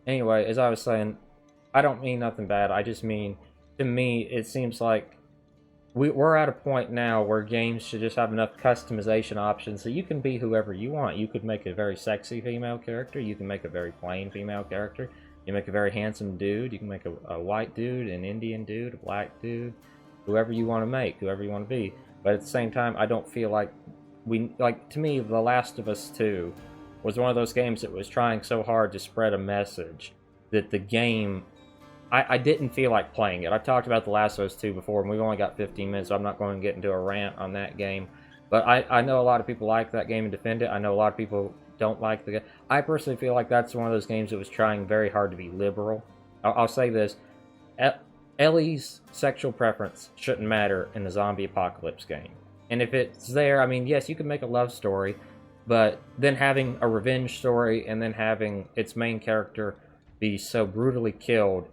Anyway, as I was saying, I don't mean nothing bad. I just mean, to me, it seems like we're at a point now where games should just have enough customization options so you can be whoever you want. You could make a very sexy female character. You can make a very plain female character. You can make a very handsome dude. You can make a white dude, an Indian dude, a black dude. Whoever you want to make, whoever you want to be. But at the same time, I don't feel like to me, The Last of Us 2 was one of those games that was trying so hard to spread a message that the game... I didn't feel like playing it. I've talked about The Last of Us 2 before, and we've only got 15 minutes, so I'm not going to get into a rant on that game. But I know a lot of people like that game and defend it. I know a lot of people don't like the game. I personally feel like that's one of those games that was trying very hard to be liberal. I'll say this. Ellie's sexual preference shouldn't matter in the zombie apocalypse game. And if it's there, I mean, yes, you can make a love story, but then having a revenge story and then having its main character be so brutally killed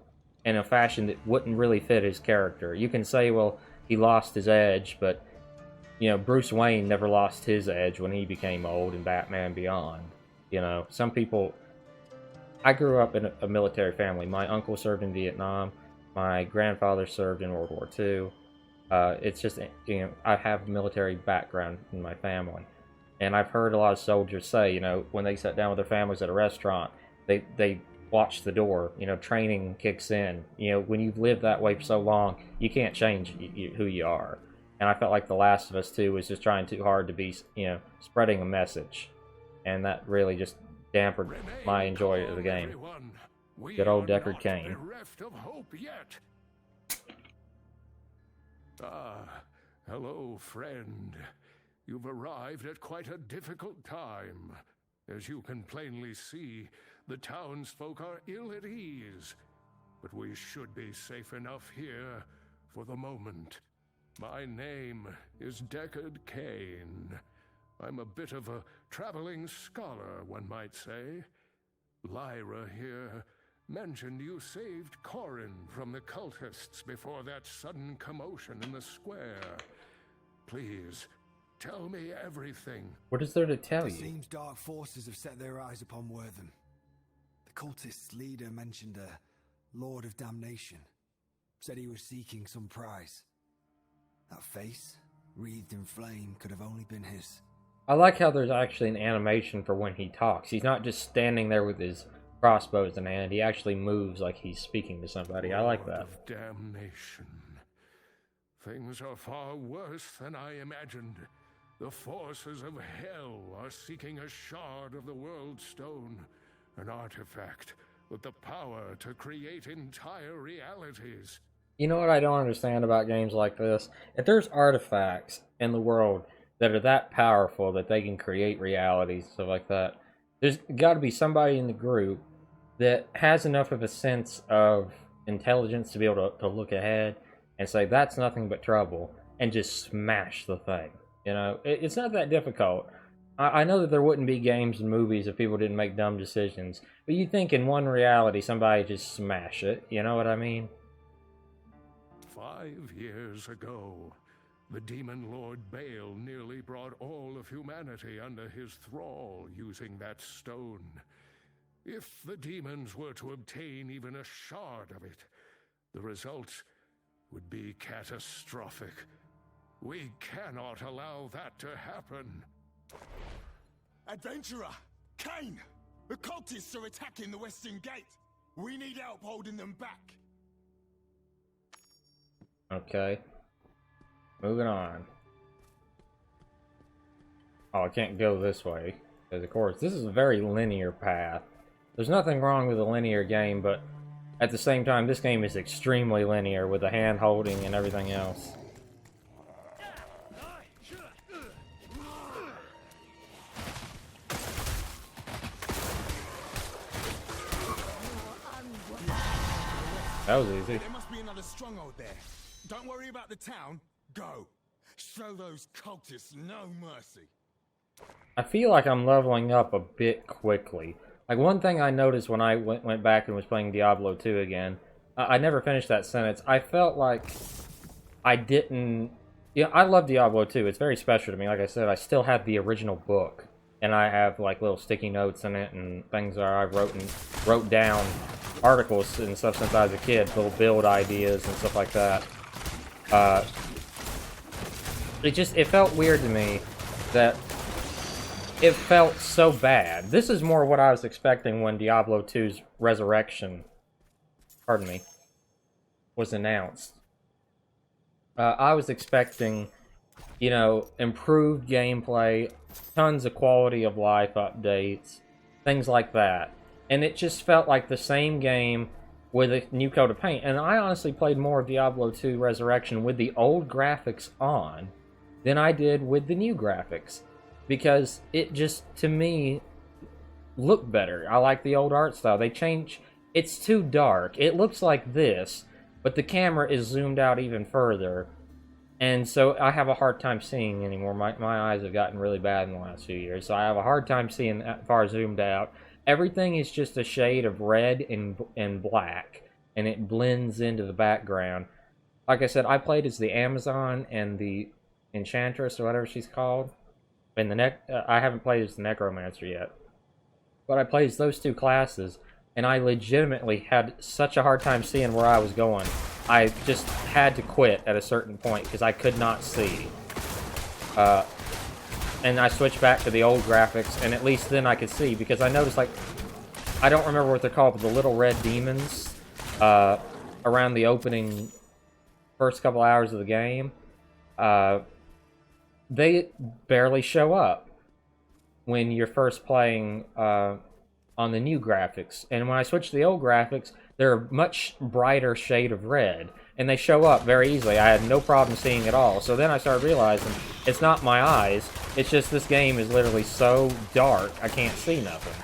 in a fashion that wouldn't really fit his character. You can say, well, he lost his edge, but, you know, Bruce Wayne never lost his edge when he became old in Batman Beyond. You know, some people... I grew up in a military family. My uncle served in Vietnam. My grandfather served in World War II. It's just, you know, I have a military background in my family. And I've heard a lot of soldiers say, you know, when they sat down with their families at a restaurant, they watch the door. You know, training kicks in. You know, when you've lived that way for so long, you can't change who you are. And I felt like The Last of Us 2 was just trying too hard to be, you know, spreading a message. And that really just dampened my enjoyment of the game. Good old Deckard Cain. Bereft of hope yet. Ah, hello, friend. You've arrived at quite a difficult time. As you can plainly see, the townsfolk are ill at ease. But we should be safe enough here for the moment. My name is Deckard Cain. I'm a bit of a traveling scholar, one might say. Lyra here mentioned you saved Corin from the cultists before that sudden commotion in the square. Please, tell me everything. What is there to tell It you? seems dark forces have set their eyes upon Wortham. The cultist's leader mentioned a Lord of Damnation. Said he was seeking some prize. That face, wreathed in flame, could have only been his. I like how there's actually an animation for when he talks. He's not just standing there with his crossbows in hand. He actually moves like he's speaking to somebody. I like that. Lord of Damnation. Things are far worse than I imagined. The forces of hell are seeking a shard of the World Stone, an artifact with the power to create entire realities. You know what I don't understand about games like this? If there's artifacts in the world that are that powerful that they can create realities, stuff like that, there's got to be somebody in the group that has enough of a sense of intelligence to be able to look ahead and say, that's nothing but trouble, and just smash the thing. You know, it's not that difficult. I know that there wouldn't be games and movies if people didn't make dumb decisions, but you'd think in one reality somebody just smash it, you know what I mean? 5 years ago, the demon lord Baal nearly brought all of humanity under his thrall using that stone. If the demons were to obtain even a shard of it, the results would be catastrophic. We cannot allow that to happen. Adventurer! Cain! The cultists are attacking the western gate! We need help holding them back! Okay. Moving on. Oh, I can't go this way. Because, of course, this is a very linear path. There's nothing wrong with a linear game, but at the same time, this game is extremely linear with the hand-holding and everything else. That was easy. There must be another stronghold there. Don't worry about the town. Go. Show those cultists no mercy. I feel like I'm leveling up a bit quickly. Like, one thing I noticed when I went back and was playing Diablo 2 again, I never finished that sentence. I felt like I didn't... Yeah, I love Diablo 2. It's very special to me. Like I said, I still have the original book. And I have, like, little sticky notes in it and things that I wrote down articles and stuff since I was a kid, little build ideas and stuff like that. It felt weird to me that it felt so bad. This is more what I was expecting when Diablo 2's Resurrection, pardon me, was announced. I was expecting, you know, improved gameplay, tons of quality of life updates, things like that. And it just felt like the same game with a new coat of paint. And I honestly played more of Diablo 2 Resurrection with the old graphics on than I did with the new graphics. Because it just, to me, looked better. I like the old art style. They change... It's too dark. It looks like this, but the camera is zoomed out even further. And so I have a hard time seeing anymore. My eyes have gotten really bad in the last few years. So I have a hard time seeing that far zoomed out. Everything is just a shade of red and black, and it blends into the background. Like I said, I played as the Amazon and the Enchantress, or whatever she's called. And I haven't played as the Necromancer yet. But I played as those two classes, and I legitimately had such a hard time seeing where I was going. I just had to quit at a certain point, because I could not see. And I switched back to the old graphics, and at least then I could see, because I noticed, like, I don't remember what they're called, but the little red demons around the opening first couple hours of the game, they barely show up when you're first playing on the new graphics. And when I switch to the old graphics, they're a much brighter shade of red, and they show up very easily. I had no problem seeing it all. So then I started realizing it's not my eyes, it's just this game is literally so dark I can't see nothing.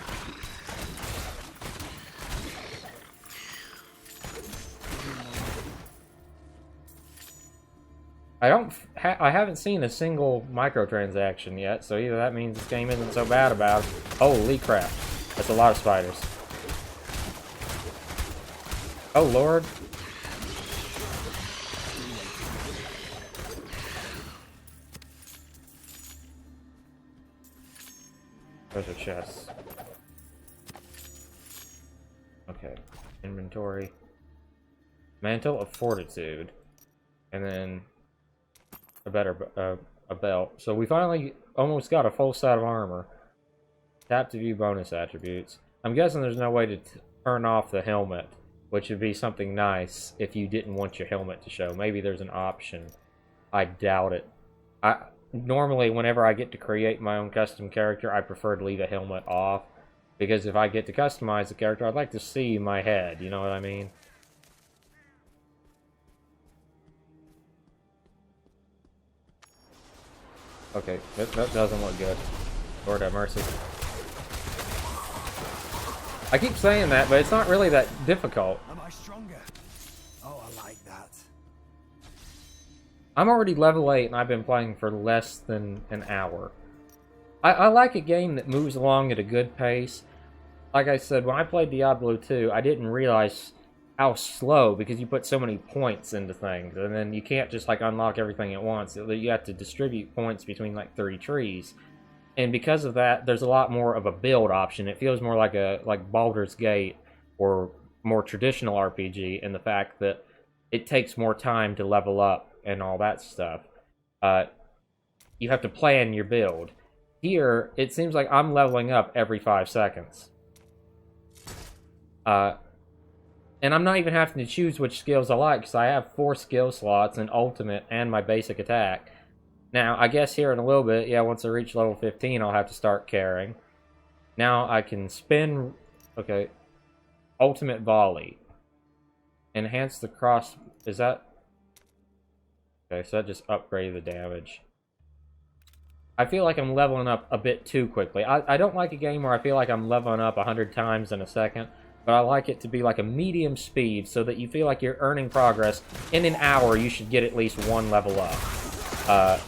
I haven't seen a single microtransaction yet, so either that means this game isn't so bad about it. Holy crap. That's a lot of spiders. Oh lord. Treasure chests. Okay. Inventory. Mantle of Fortitude. And then a belt. So we finally almost got a full set of armor. Tap to view bonus attributes. I'm guessing there's no way to turn off the helmet, which would be something nice if you didn't want your helmet to show. Maybe there's an option. I doubt it. Normally, whenever I get to create my own custom character, I prefer to leave a helmet off, because if I get to customize the character, I'd like to see my head, you know what I mean? Okay, that doesn't look good. Lord have mercy. I keep saying that, but it's not really that difficult. Am I stronger? Oh, I like that. I'm already level 8 and I've been playing for less than an hour. I like a game that moves along at a good pace. Like I said, when I played Diablo 2, I didn't realize how slow, because you put so many points into things, and then you can't just like unlock everything at once. You have to distribute points between like 30 trees. And because of that, there's a lot more of a build option. It feels more like Baldur's Gate or more traditional RPG, in the fact that it takes more time to level up and all that stuff. You have to plan your build. Here, it seems like I'm leveling up every 5 seconds. And I'm not even having to choose which skills I like, because I have 4 skill slots, an ultimate, and my basic attack. Now, I guess here in a little bit, yeah, once I reach level 15, I'll have to start caring. Now I can spin... Okay. Ultimate volley. Enhance the cross... Is that... Okay, so that just upgraded the damage. I feel like I'm leveling up a bit too quickly. I don't like a game where I feel like I'm leveling up 100 times in a second, but I like it to be like a medium speed, so that you feel like you're earning progress. In an hour, you should get at least 1 level up.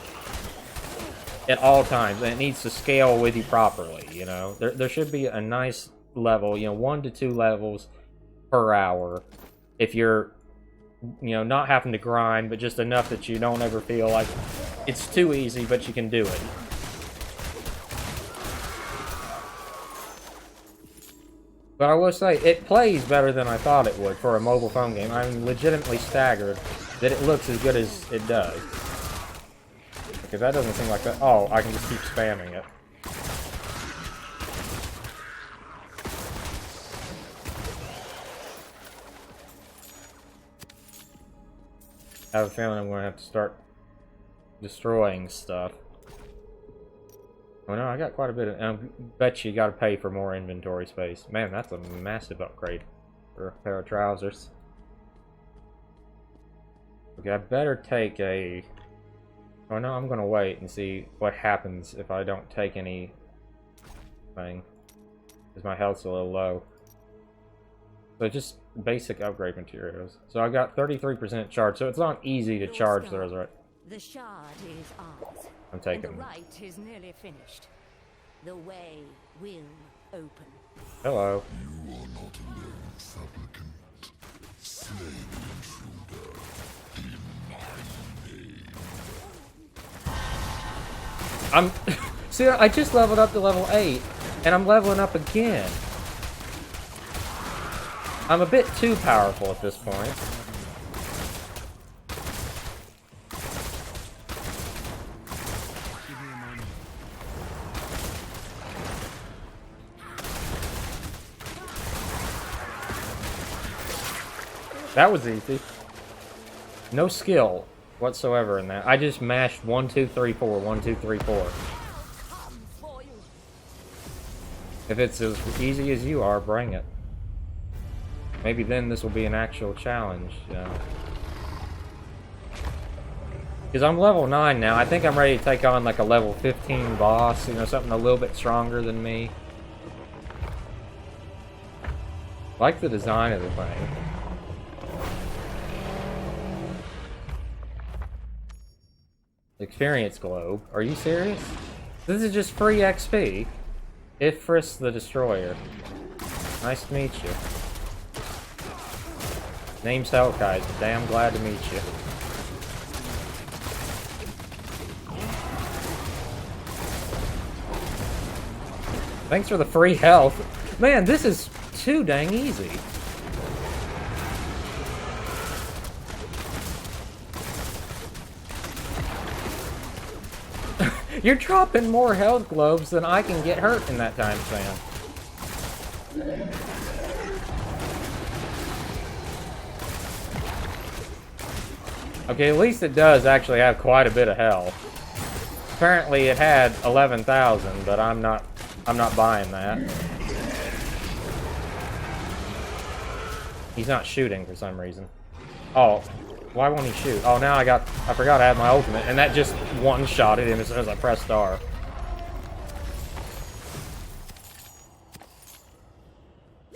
At all times, and it needs to scale with you properly, you know? There should be a nice level, you know, 1 to 2 levels per hour, if you're, you know, not having to grind, but just enough that you don't ever feel like it's too easy, but you can do it. But I will say, it plays better than I thought it would for a mobile phone game. I'm legitimately staggered that it looks as good as it does. Because that doesn't seem like that. Oh, I can just keep spamming it. I have a feeling I'm going to have to start destroying stuff. Oh no, I got quite a bit of... And I bet you got to pay for more inventory space. Man, that's a massive upgrade for a pair of trousers. Okay, I better take a... Oh no, I'm going to wait and see what happens if I don't take anything. Because my health's a little low. So just basic upgrade materials. So I got 33% charge, so it's not easy to charge those, right? The shard is ours. I'm taking and the rite is nearly finished. The way will open. Hello. You are not alone, supplicant. Slay the intruder in my name. See, I just leveled up to level 8, and I'm leveling up again. I'm a bit too powerful at this point. That was easy. No skill whatsoever in that. I just mashed 1, 2, 3, 4, 1, 2, 3, 4. If it's as easy as you are, bring it. Maybe then this will be an actual challenge, yeah. Because I'm level 9 now. I think I'm ready to take on like a level 15 boss, you know, something a little bit stronger than me. I like the design of the thing. Experience globe. Are you serious? This is just free XP. Ifris the Destroyer. Nice to meet you. Name's Hellkaiser. Damn glad to meet you. Thanks for the free health. Man, this is too dang easy. You're dropping more health globes than I can get hurt in that time span. Okay, at least it does actually have quite a bit of health. Apparently it had 11,000, but I'm not buying that. He's not shooting for some reason. Oh, why won't he shoot? Oh, now I forgot I had my ultimate, and that just one-shotted him as soon as I pressed R.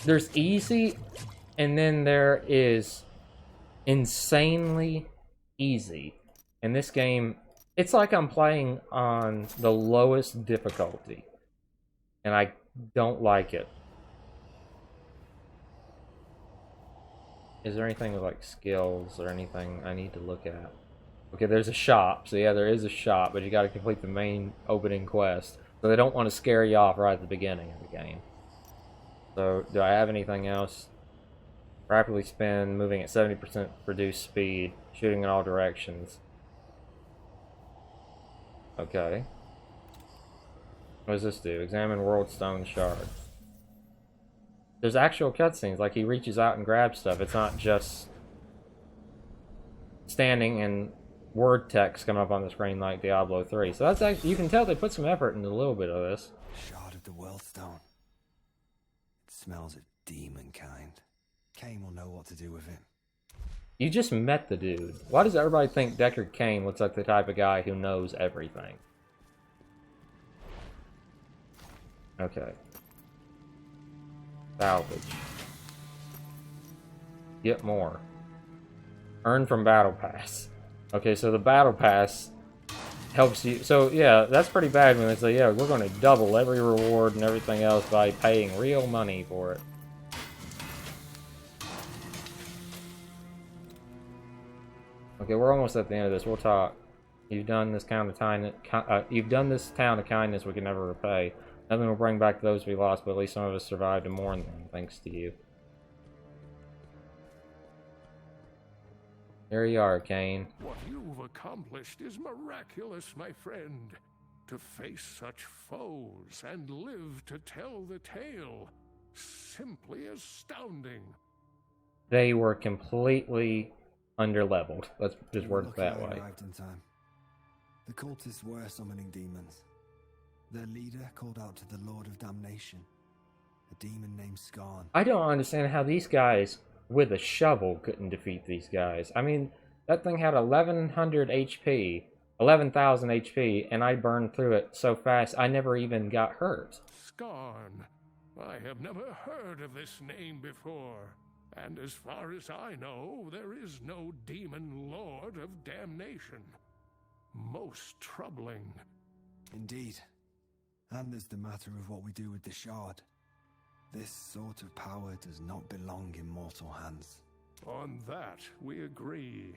There's easy, and then there is insanely easy. In this game, it's like I'm playing on the lowest difficulty, and I don't like it. Is there anything with like skills or anything I need to look at? Okay, there's a shop. So yeah, there is a shop, but you got to complete the main opening quest. So they don't want to scare you off right at the beginning of the game. So do I have anything else? Rapidly spin, moving at 70% reduced speed, shooting in all directions. Okay. What does this do? Examine World Stone Shard. There's actual cutscenes, like he reaches out and grabs stuff. It's not just standing and word text coming up on the screen like Diablo 3. So that's actually, you can tell they put some effort into a little bit of this. Shard of the World Stone. It smells of demon kind. Cain will know what to do with it. You just met the dude. Why does everybody think Deckard Cain looks like the type of guy who knows everything? Okay. Salvage. Get more. Earn from Battle Pass. Okay, so the Battle Pass helps you. So, yeah, that's pretty bad when they say, yeah, we're going to double every reward and everything else by paying real money for it. Okay, we're almost at the end of this. We'll talk. You've done this town of kindness we can never repay. Nothing will bring back those we lost, but at least some of us survived to mourn them, thanks to you. Here you are, Cain. What you've accomplished is miraculous, my friend. To face such foes and live to tell the tale. Simply astounding. They were completely underleveled. Let's just word it that way. Arrived in time. The cultists were summoning demons. Their leader called out to the Lord of Damnation, a demon named Skarn. I don't understand how these guys with a shovel couldn't defeat these guys. I mean, that thing had 1100 HP, 11,000 HP, and I burned through it so fast I never even got hurt. Skarn. I have never heard of this name before. And as far as I know, there is no demon lord of damnation. Most troubling. Indeed. And there's the matter of what we do with the shard. This sort of power does not belong in mortal hands. On that, we agree.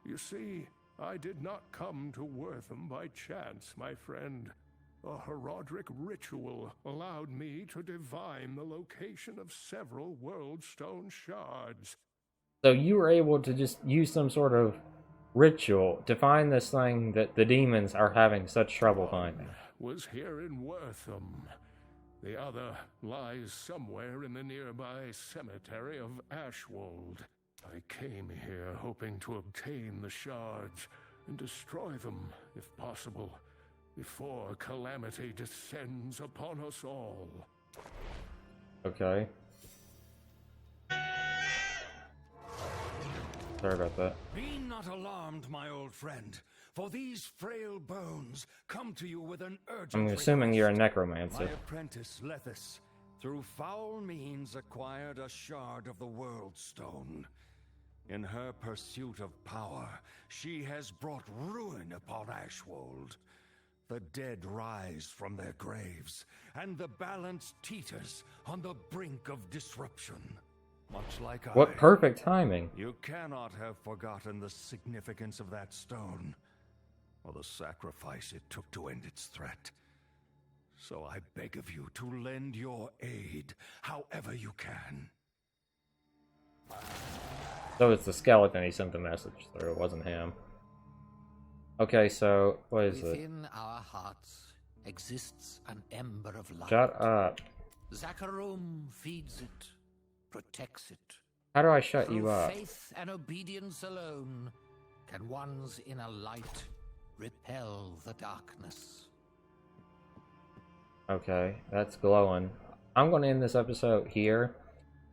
You see, I did not come to Wortham by chance, my friend. A Herodric ritual allowed me to divine the location of several World Stone shards. So you were able to just use some sort of ritual to find this thing that the demons are having such trouble finding. Was here in Wortham. The other lies somewhere in the nearby cemetery of Ashwold. I came here hoping to obtain the shards and destroy them, if possible, before calamity descends upon us all. Okay. Sorry about that. Be not alarmed, my old friend, for these frail bones come to you with an urgent I'm assuming you're a request. necromancer. My apprentice, Lethis, through foul means acquired a shard of the World Stone. In her pursuit of power, she has brought ruin upon Ashwold. The dead rise from their graves, and the balance teeters on the brink of disruption. Much like What perfect timing. You cannot have forgotten the significance of that stone, or the sacrifice it took to end its threat. So I beg of you to lend your aid however you can. So it's the skeleton he sent the message through, it wasn't him. Okay, so what is it? Within our hearts exists an ember of light. Shut up. Zakharum feeds it, protects it. How do I shut Through you up? faith and obedience alone can one's inner light repel the darkness. Okay, that's glowing. I'm going to end this episode here.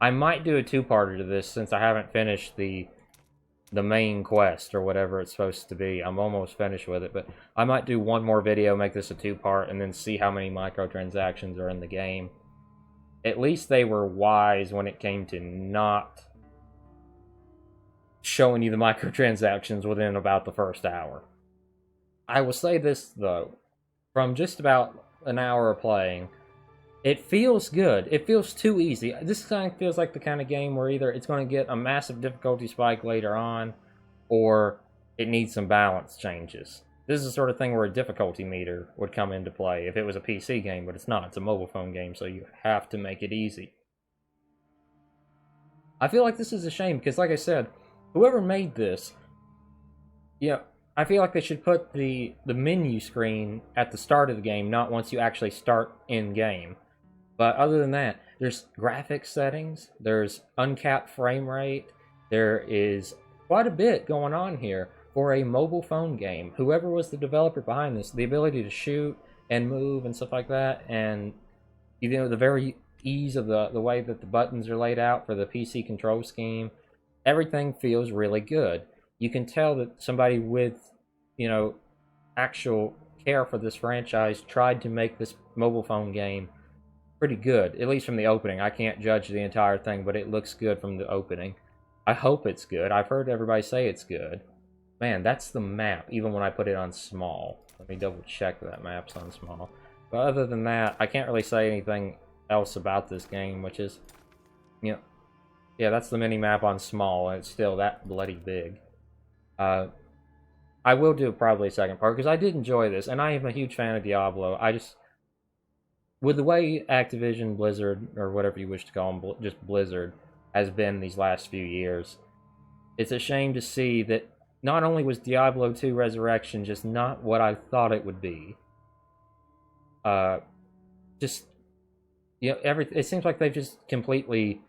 I might do a two-parter to this since I haven't finished the main quest or whatever it's supposed to be. I'm almost finished with it, but I might do one more video, make this a two-part, and then see how many microtransactions are in the game. At least they were wise when it came to not showing you the microtransactions within about the first hour. I will say this, though. From just about an hour of playing, it feels good. It feels too easy. This kind of feels like the kind of game where either it's going to get a massive difficulty spike later on, or it needs some balance changes. This is the sort of thing where a difficulty meter would come into play if it was a PC game, but it's not. It's a mobile phone game, so you have to make it easy. I feel like this is a shame, because like I said, whoever made this, I feel like they should put the menu screen at the start of the game, not once you actually start in-game. But other than that, there's graphics settings, there's uncapped frame rate, there is quite a bit going on here for a mobile phone game. Whoever was the developer behind this, the ability to shoot and move and stuff like that, and the very ease of the way that the buttons are laid out for the PC control scheme, everything feels really good. You can tell that somebody with, actual care for this franchise tried to make this mobile phone game pretty good, at least from the opening. I can't judge the entire thing, but it looks good from the opening. I hope it's good. I've heard everybody say it's good. Man, that's the map, even when I put it on small. Let me double check that map's on small. But other than that, I can't really say anything else about this game, which is, yeah, that's the mini-map on small, and it's still that bloody big. I will do probably a second part, because I did enjoy this, and I am a huge fan of Diablo. With the way Activision, Blizzard, or whatever you wish to call them, just Blizzard, has been these last few years, it's a shame to see that not only was Diablo 2 Resurrection just not what I thought it would be, it seems like they've just completely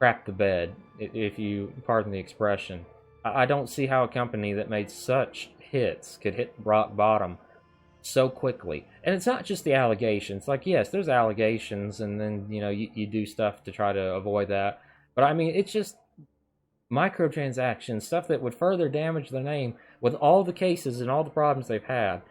crapped the bed, if you pardon the expression. I don't see how a company that made such hits could hit rock bottom so quickly. And it's not just the allegations. Like, yes, there's allegations, and then, you do stuff to try to avoid that. But, I mean, it's just microtransactions, stuff that would further damage their name with all the cases and all the problems they've had.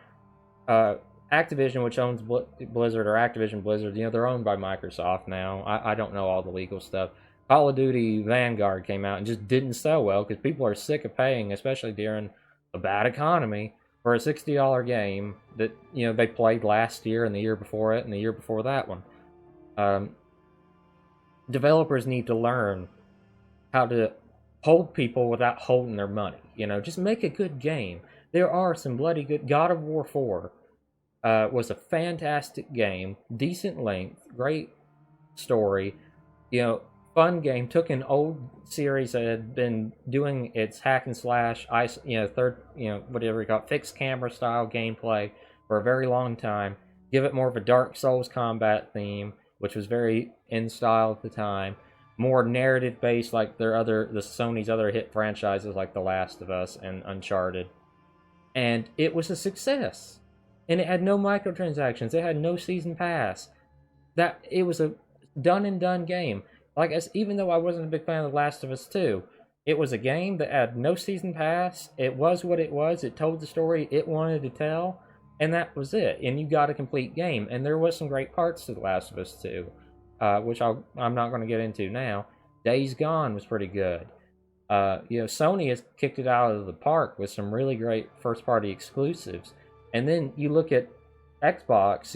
Activision, which owns Blizzard, or Activision Blizzard, they're owned by Microsoft now. I don't know all the legal stuff. Call of Duty Vanguard came out and just didn't sell well because people are sick of paying, especially during a bad economy, for a $60 game that, they played last year and the year before it and the year before that one. Developers need to learn how to hold people without holding their money. Just make a good game. There are some bloody good. God of War 4 was a fantastic game, decent length, great story, fun game. Took an old series that had been doing its hack and slash, whatever you call it, fixed camera style gameplay for a very long time. Give it more of a Dark Souls combat theme, which was very in style at the time. more narrative based, like the Sony's other hit franchises like The Last of Us and Uncharted. And it was a success. And it had no microtransactions. It had no season pass. That it was a done and done game. Like, even though I wasn't a big fan of The Last of Us 2, it was a game that had no season pass. It was what it was. It told the story it wanted to tell, and that was it. And you got a complete game. And there was some great parts to The Last of Us 2, which I'm not going to get into now. Days Gone was pretty good. Sony has kicked it out of the park with some really great first-party exclusives. And then you look at Xbox,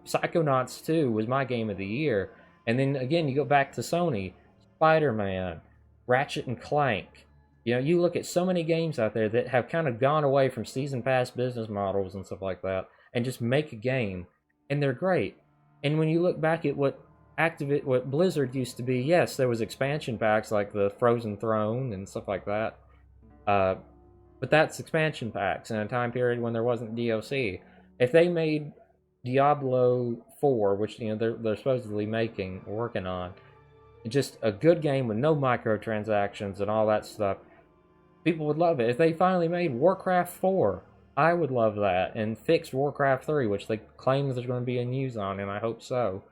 Psychonauts 2 was my game of the year. And then again, you go back to Sony, Spider-Man, Ratchet and Clank. You look at so many games out there that have kind of gone away from season pass business models and stuff like that, and just make a game, and they're great. And when you look back at what Blizzard used to be, yes, there was expansion packs like the Frozen Throne and stuff like that. But that's expansion packs in a time period when there wasn't DLC. If they made Diablo 4, which they're supposedly working on, just a good game with no microtransactions and all that stuff, people would love it. If they finally made Warcraft 4, I would love that, and fixed Warcraft 3, which they claim there's going to be a news on, and I hope so.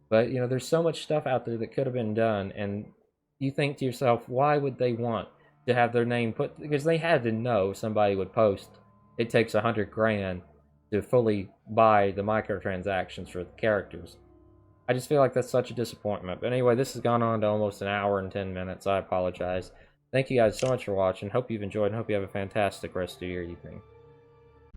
But there's so much stuff out there that could have been done, and you think to yourself, why would they want to have their name put? Because they had to know somebody would post. It takes $100,000 to fully buy the microtransactions for the characters. I just feel like that's such a disappointment. But anyway, this has gone on to almost an hour and 10 minutes. I apologize. Thank you guys so much for watching. Hope you've enjoyed, and hope you have a fantastic rest of your evening.